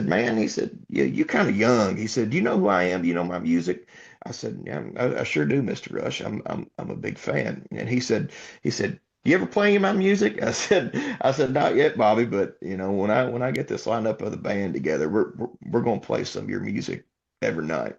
man, he said, yeah, you're kind of young. He said, do you know who I am? Do you know my music? I said, yeah, I sure do, Mr. Rush. I'm a big fan. And he said, you ever play my music? I said, not yet, Bobby, but when I get this lineup of the band together, we're gonna play some of your music every night.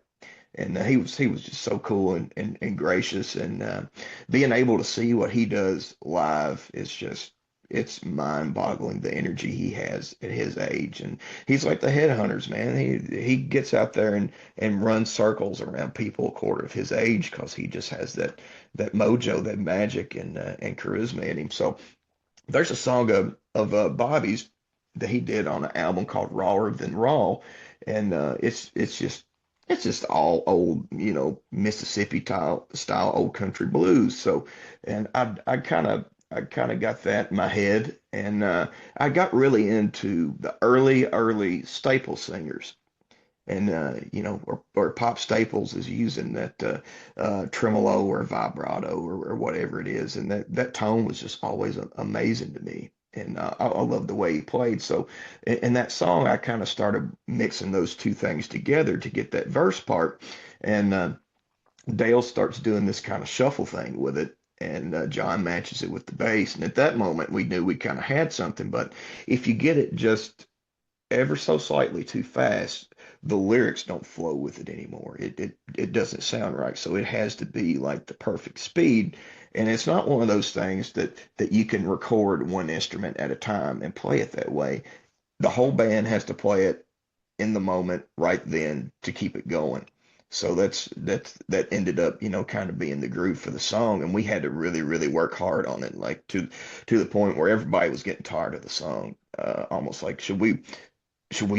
And he was just so cool and gracious, and being able to see what he does live is just, it's mind-boggling, the energy he has at his age. And he's like the Headhunters, man. He gets out there and runs circles around people a quarter of his age, because he just has that mojo, that magic, and charisma in him. So there's a song of Bobby's that he did on an album called Rawer Than Raw, and it's just it's just all old, Mississippi style old country blues. So, and I kind of got that in my head, and I got really into the early staple singers. And or Pop Staples is using that tremolo or vibrato or whatever it is, and that tone was just always amazing to me. And I love the way he played. So in that song, I kind of started mixing those two things together to get that verse part. And Dale starts doing this kind of shuffle thing with it. And John matches it with the bass. And at that moment, we knew we kind of had something. But if you get it just ever so slightly too fast, the lyrics don't flow with it anymore. It doesn't sound right. So it has to be like the perfect speed. And it's not one of those things that you can record one instrument at a time and play it that way. The whole band has to play it in the moment right then to keep it going. So that ended up, kind of being the groove for the song. And we had to really, really work hard on it, like to the point where everybody was getting tired of the song. Almost like, should we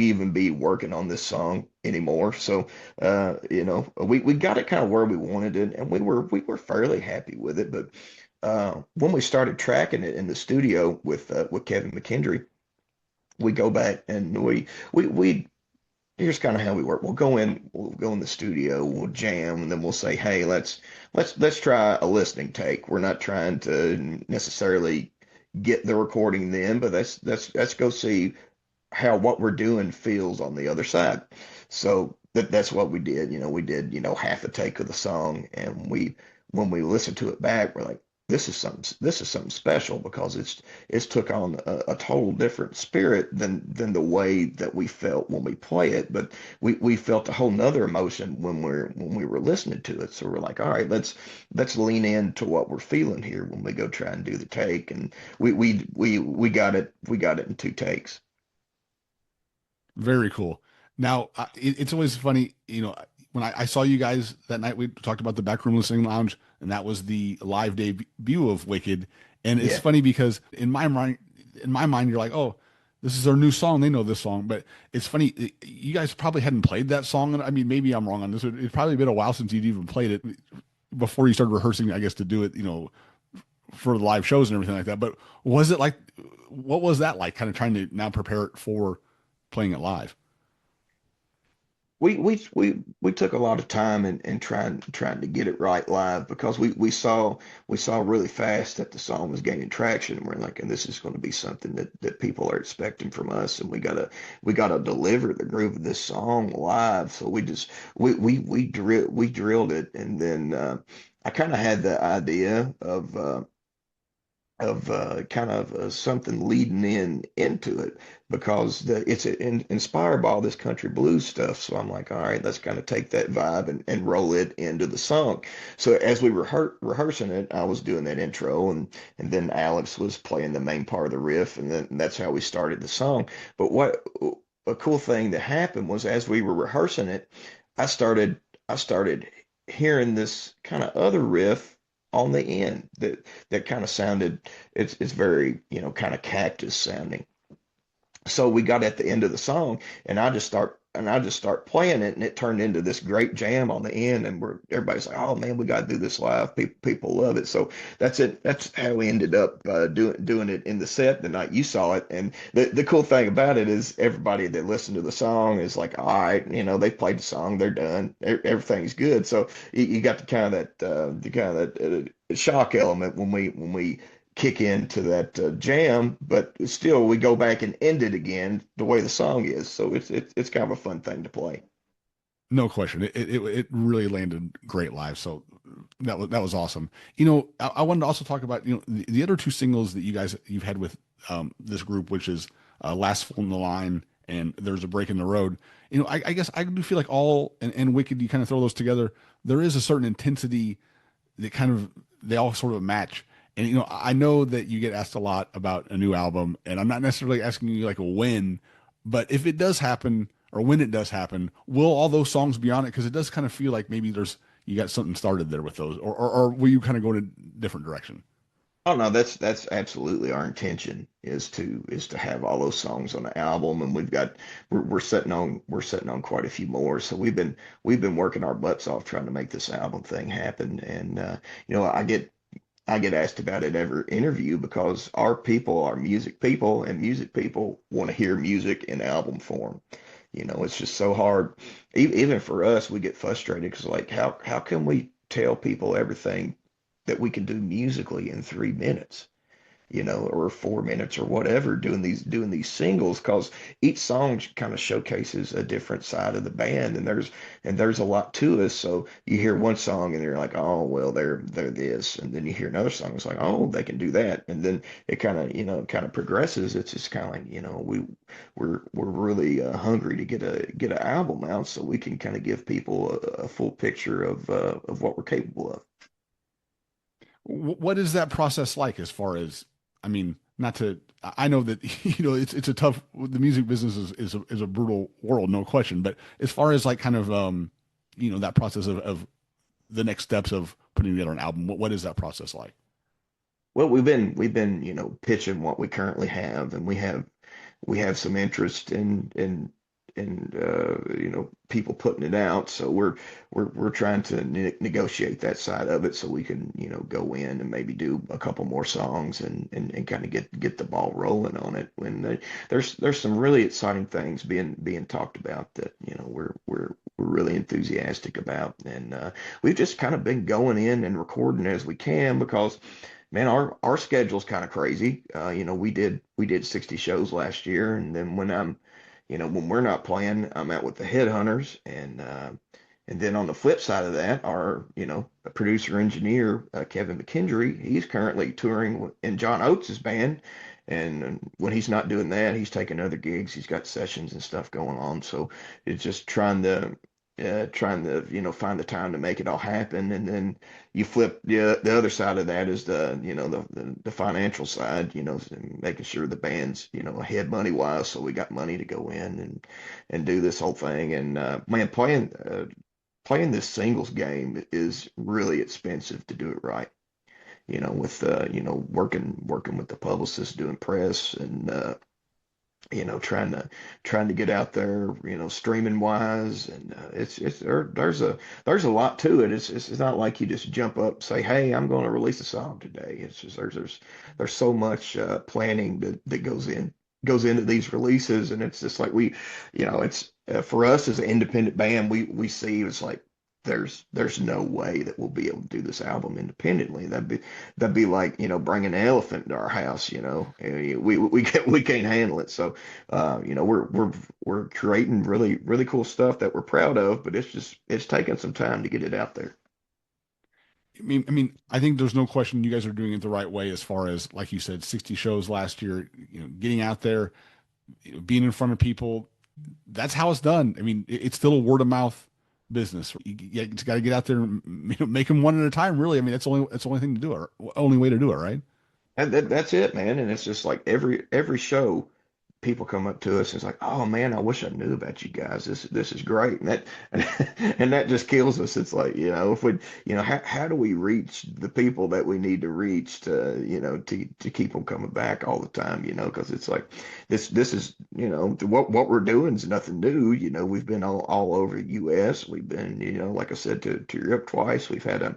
even be working on this song anymore? So, we got it kind of where we wanted it, and we were fairly happy with it. But when we started tracking it in the studio with Kevin McKendry, we go back and we here's kind of how we work. We'll go in the studio, we'll jam, and then we'll say, hey, let's try a listening take. We're not trying to necessarily get the recording then, but let's go see how what we're doing feels on the other side. So that's what we did. We did, half a take of the song, and when we listened to it back, we're like, this is something special because it's took on a total different spirit than the way that we felt when we play it. But we felt a whole nother emotion when we were listening to it. So we're like, all right, let's lean into what we're feeling here when we go try and do the take. And we got it in two takes. Very cool. Now, it's always funny, when I saw you guys that night, we talked about the Backroom Listening Lounge, and that was the live debut of Wicked. And it's Yeah. funny because in my mind, you're like, oh, this is their new song. They know this song. But it's funny, you guys probably hadn't played that song. And I mean, maybe I'm wrong on this. It's probably been a while since you'd even played it before you started rehearsing, I guess, to do it, for the live shows and everything like that. But was it like, what was that like, kind of trying to now prepare it for playing it live? We took a lot of time and trying to get it right live because we saw really fast that the song was gaining traction. And we're like, and this is going to be something that people are expecting from us, and we gotta deliver the groove of this song live. So we drilled it, and then I kind of had the idea of kind of something leading into it because it's inspired by all this country blues stuff. So I'm like, all right, let's kind of take that vibe and roll it into the song. So as we were rehearsing it, I was doing that intro, and then Alex was playing the main part of the riff, and then that's how we started the song. But what a cool thing that happened was as we were rehearsing it, I started hearing this kind of other riff on the end that kind of sounded, it's very, kind of cactus sounding. So we got at the end of the song, and I just start playing it, and it turned into this great jam on the end, and everybody's like, oh man, we got to do this live. People love it. So that's it. That's how we ended up doing it in the set the night you saw it. And the cool thing about it is everybody that listened to the song is like, all right, they played the song, they're done, everything's good. So you got the shock element when we kick into that jam, but still we go back and end it again the way the song is. So it's kind of a fun thing to play. No question. It really landed great live. So that was awesome. I wanted to also talk about, the other two singles that you've had with this group, which is Last Fool in the Line and There's a Break in the Road. I guess I do feel like All and Wicked, you kind of throw those together. There is a certain intensity that kind of they all sort of match. And I know that you get asked a lot about a new album, and I'm not necessarily asking you like a when, but if it does happen or when it does happen, will all those songs be on it? Because it does kind of feel like maybe you got something started there with those, or will you kind of go in a different direction? Oh no, that's absolutely our intention is to have all those songs on the album, and we're sitting on quite a few more. So we've been working our butts off trying to make this album thing happen. And I get asked about it every interview because our people are music people, and music people want to hear music in album form. It's just so hard. Even for us, we get frustrated because like how can we tell people everything that we can do musically in 3 minutes? Or 4 minutes or whatever, doing these singles, because each song kind of showcases a different side of the band, and there's a lot to us. So you hear one song and you're like, oh well, they're this, and then you hear another song, it's like, oh, they can do that, and then it kind of progresses. It's just kind of like, we're really hungry to get an album out so we can kind of give people a full picture of what we're capable of. What is that process like as far as, I mean, not to, I know that, it's a tough, the music business is a brutal world, no question. But as far as like kind of, that process of the next steps of putting together an album, what is that process like? Well, we've been pitching what we currently have, and we have some interest in people putting it out. So we're trying to negotiate that side of it so we can go in and maybe do a couple more songs and kind of get the ball rolling on it. There's some really exciting things being talked about that we're really enthusiastic about, and we've just kind of been going in and recording as we can because. Man, our schedule's kind of crazy. We did 60 shows last year, and then when we're not playing, I'm out with the Headhunters, and then on the flip side of that, our producer engineer Kevin McKendry, he's currently touring in John Oates' band, and when he's not doing that, he's taking other gigs. He's got sessions and stuff going on, so it's just trying to find the time to make it all happen. And then you flip the other side of that is the financial side, making sure the band's ahead money wise, so we got money to go in and do this whole thing. And man, playing this singles game is really expensive to do it right. With working with the publicist, doing press, and trying to get out there, streaming wise, and there's a lot to it. It's not like you just jump up, say, hey, I'm going to release a song today. It's just there's so much planning that goes into these releases, and it's just like it's for us as an independent band, we see it's like. There's no way that we'll be able to do this album independently. That'd be like bringing an elephant to our house. And we can't handle it. So we're creating really really cool stuff that we're proud of, but it's taking some time to get it out there. I think there's no question you guys are doing it the right way as far as, like you said, 60 shows last year, getting out there, being in front of people. That's how it's done. It's still a word of mouth business. You just got to get out there and make them one at a time. Really, that's the only thing to do it. Only way to do it, right? And that's it, man. And it's just like every show, people come up to us and it's like, oh man, I wish I knew about you guys. This is great. And that and that just kills us. It's like, if we, how do we reach the people that we need to reach to keep them coming back all the time, because it's like this is, what we're doing is nothing new. We've been all over the US. We've been, like I said, to Europe twice. We've had an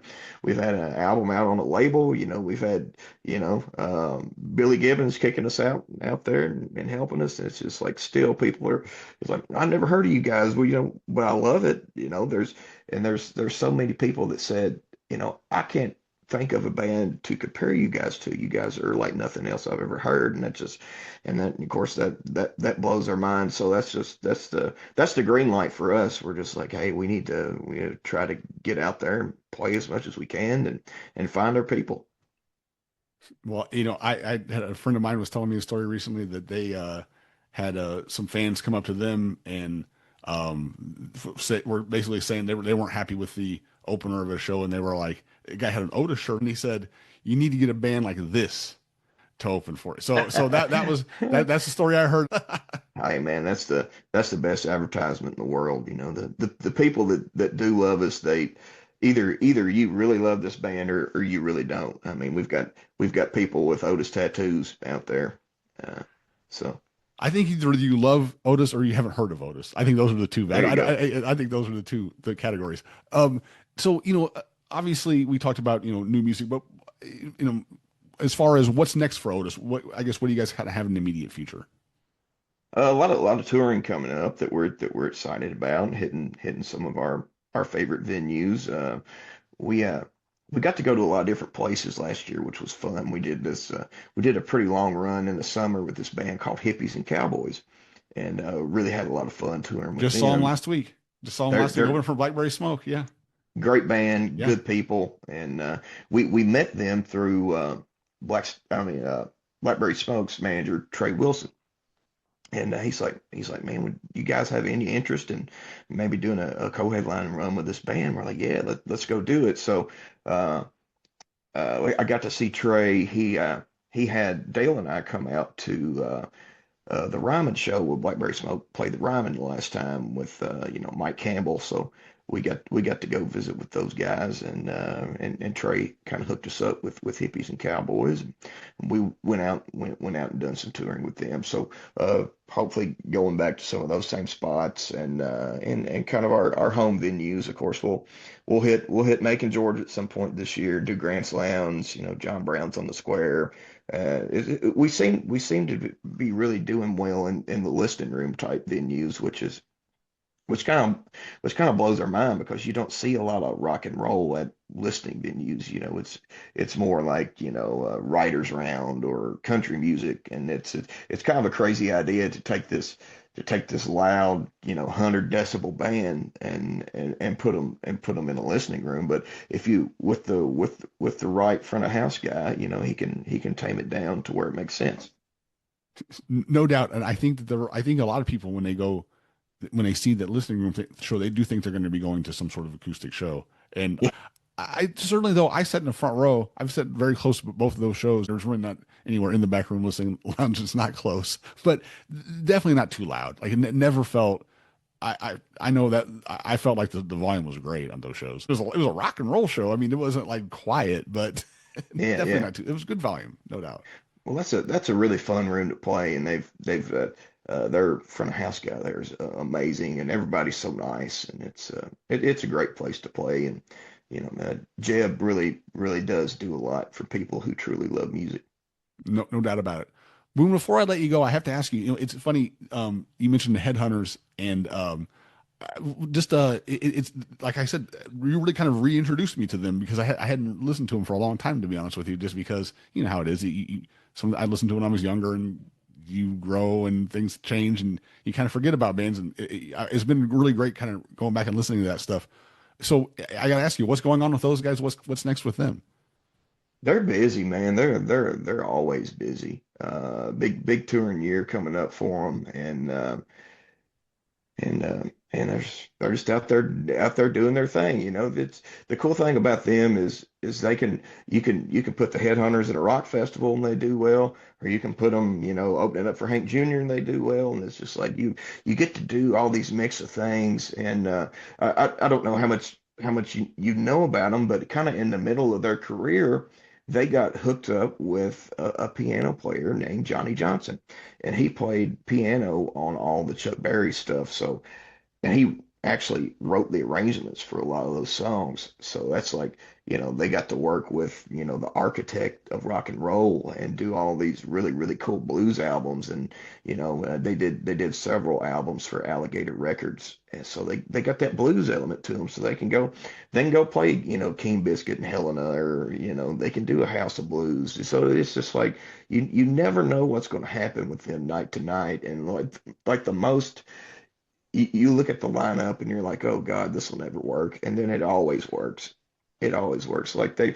album out on a label. We've had, Billy Gibbons kicking us out there and helping us. It's just like still people are, it's like, I never heard of you guys. Well, but I love it. There's so many people that said, I can't think of a band to compare you guys to. You guys are like nothing else I've ever heard. And of course that blows our mind. So that's the green light for us. We're just like, hey, we need to try to get out there and play as much as we can and find our people. Well, I had a friend of mine was telling me a story recently that they had some fans come up to them and were basically saying they weren't happy with the opener of a show, and they were like, the guy had an Otis shirt, and he said, "You need to get a band like this to open for it." So that's the story I heard. Hey man, that's the best advertisement in the world. The people that do love us, either you really love this band or you really don't. I mean, we've got people with Otis tattoos out there. Uh, so I think either you love Otis or you haven't heard of Otis. I think those are the two. there you go. I think those are the categories. Um, so obviously we talked about new music, but as far as what's next for Otis, what do you guys kind of have in the immediate future? A lot of touring coming up that we're excited about, hitting some of our favorite venues. We uh we got to go to a lot of different places last year, which was fun. We did a pretty long run in the summer with this band called Hippies and Cowboys, and really had a lot of fun touring with Just saw him them. last week. Just saw him They're last week they're opening for Blackberry Smoke. Yeah, great band, yeah. good people, and we met them through Blackberry Smoke's manager Trey Wilson. And he's like, man, would you guys have any interest in maybe doing a co-headline run with this band? We're like, yeah, let's go do it. So uh, I got to see Trey. He had Dale and I come out to the Ryman show with Blackberry Smoke played the Ryman the last time with Mike Campbell. So we got to go visit with those guys, and Trey kind of hooked us up with Hippies and Cowboys. And we went out and done some touring with them. So hopefully going back to some of those same spots and kind of our home venues. Of course, we'll hit Macon, Georgia at some point this year. Do Grant's Lounge, John Brown's on the Square. We seem to be really doing well in the listening room type venues, which kind of blows our mind because you don't see a lot of rock and roll at listening venues. It's more like writers round or country music, and it's kind of a crazy idea to take this loud 100 decibel band and put them in a listening room. But if you with the right front of house guy, he can tame it down to where it makes sense. No doubt. And I think I think a lot of people when they see that listening room show, they do think they're going to be going to some sort of acoustic show. And Yeah, I certainly, though, I sat in the front row. I've sat very close to both of those shows. There's really not anywhere in the back room listening lounge. It's not close, but definitely not too loud. Like it never felt. I know that I felt like the volume was great on those shows. It was a rock and roll show. I mean, it wasn't like quiet, but yeah, definitely yeah. not too. It was good volume, no doubt. Well, that's a really fun room to play, and their front of house guy there is amazing, and everybody's so nice, and it's a great place to play, and Jeb really does do a lot for people who truly love music. No doubt about it. Boone, before I let you go, I have to ask you. It's funny. You mentioned the Headhunters, and just it's like I said, you really kind of reintroduced me to them because I hadn't listened to them for a long time, to be honest with you. Just because you know how it is. I listened to when I was younger, and you grow and things change, and you kind of forget about bands. And it's been really great, kind of going back and listening to that stuff. So I got to ask you, what's going on with those guys? What's next with them? They're busy, man. They're always busy. Big touring year coming up for them, and they're just out there doing their thing. It's the cool thing about them is you can put the Headhunters at a rock festival and they do well, or you can put them opening up for Hank Jr. and they do well, and it's just like you get to do all these mix of things. And I don't know how much you know about them, but kind of in the middle of their career. They got hooked up with a piano player named Johnny Johnson, and he played piano on all the Chuck Berry stuff. And he actually wrote the arrangements for a lot of those songs. So that's like, they got to work with, the architect of rock and roll and do all these really, really cool blues albums. And, they did several albums for Alligator Records. And so they got that blues element to them. So they can go play, King Biscuit and Helena, or, they can do a House of Blues. So it's just like, you never know what's going to happen with them night to night. And like the most, you look at the lineup and you're like, oh God, this will never work. And then it always works. It always works. Like they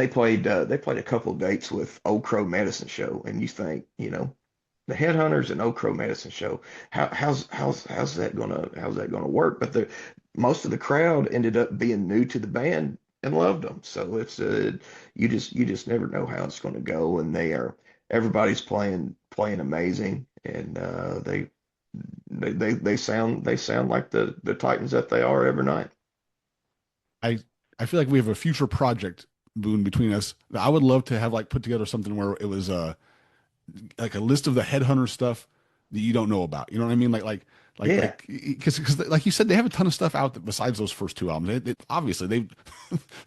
played a couple of dates with Old Crow Medicine Show, and you think, the Headhunters and Old Crow Medicine Show, how's that gonna work? But the most of the crowd ended up being new to the band and loved them. So it's you just never know how it's gonna go, and everybody's playing amazing, and they sound like the Titans that they are every night. I I feel like we have a future project, Boone, between us. I would love to have like put together something where it was like a list of the Headhunter stuff that you don't know about. You know what I mean? Yeah. Because like you said, they have a ton of stuff out that besides those first two albums. Obviously they've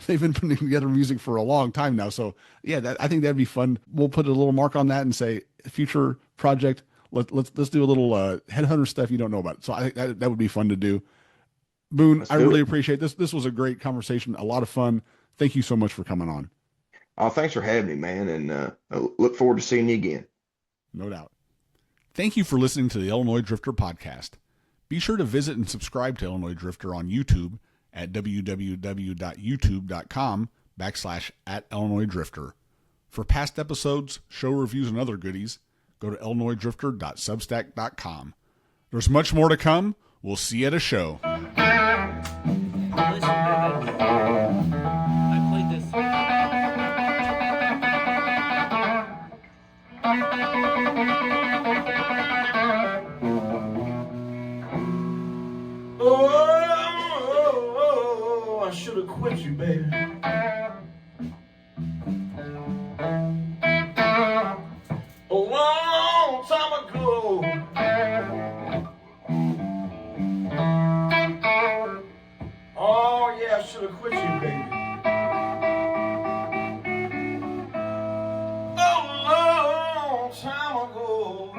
they've been putting together music for a long time now. So yeah, I think that'd be fun. We'll put a little mark on that and say future project. Let's do a little Headhunter stuff you don't know about. So I think that would be fun to do. Boone, Let's I do really it. appreciate this. This was a great conversation, a lot of fun. Thank you so much for coming on. Oh, thanks for having me, man, and I look forward to seeing you again. No doubt. Thank you for listening to the Illinois Drifter podcast. Be sure to visit and subscribe to Illinois Drifter on YouTube at www.youtube.com/@Illinois Drifter. For past episodes, show reviews, and other goodies, go to illinoisdrifter.substack.com. There's much more to come. We'll see you at a show. I played this. Oh, I should have quit you, baby. A long time ago. Oh, yeah, I should have quit you, baby. A long time ago.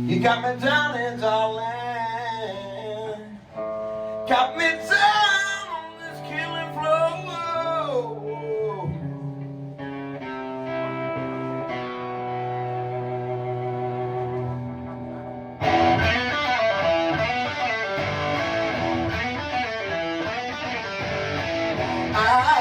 You got me down here, darling. Got me down on this killing floor. I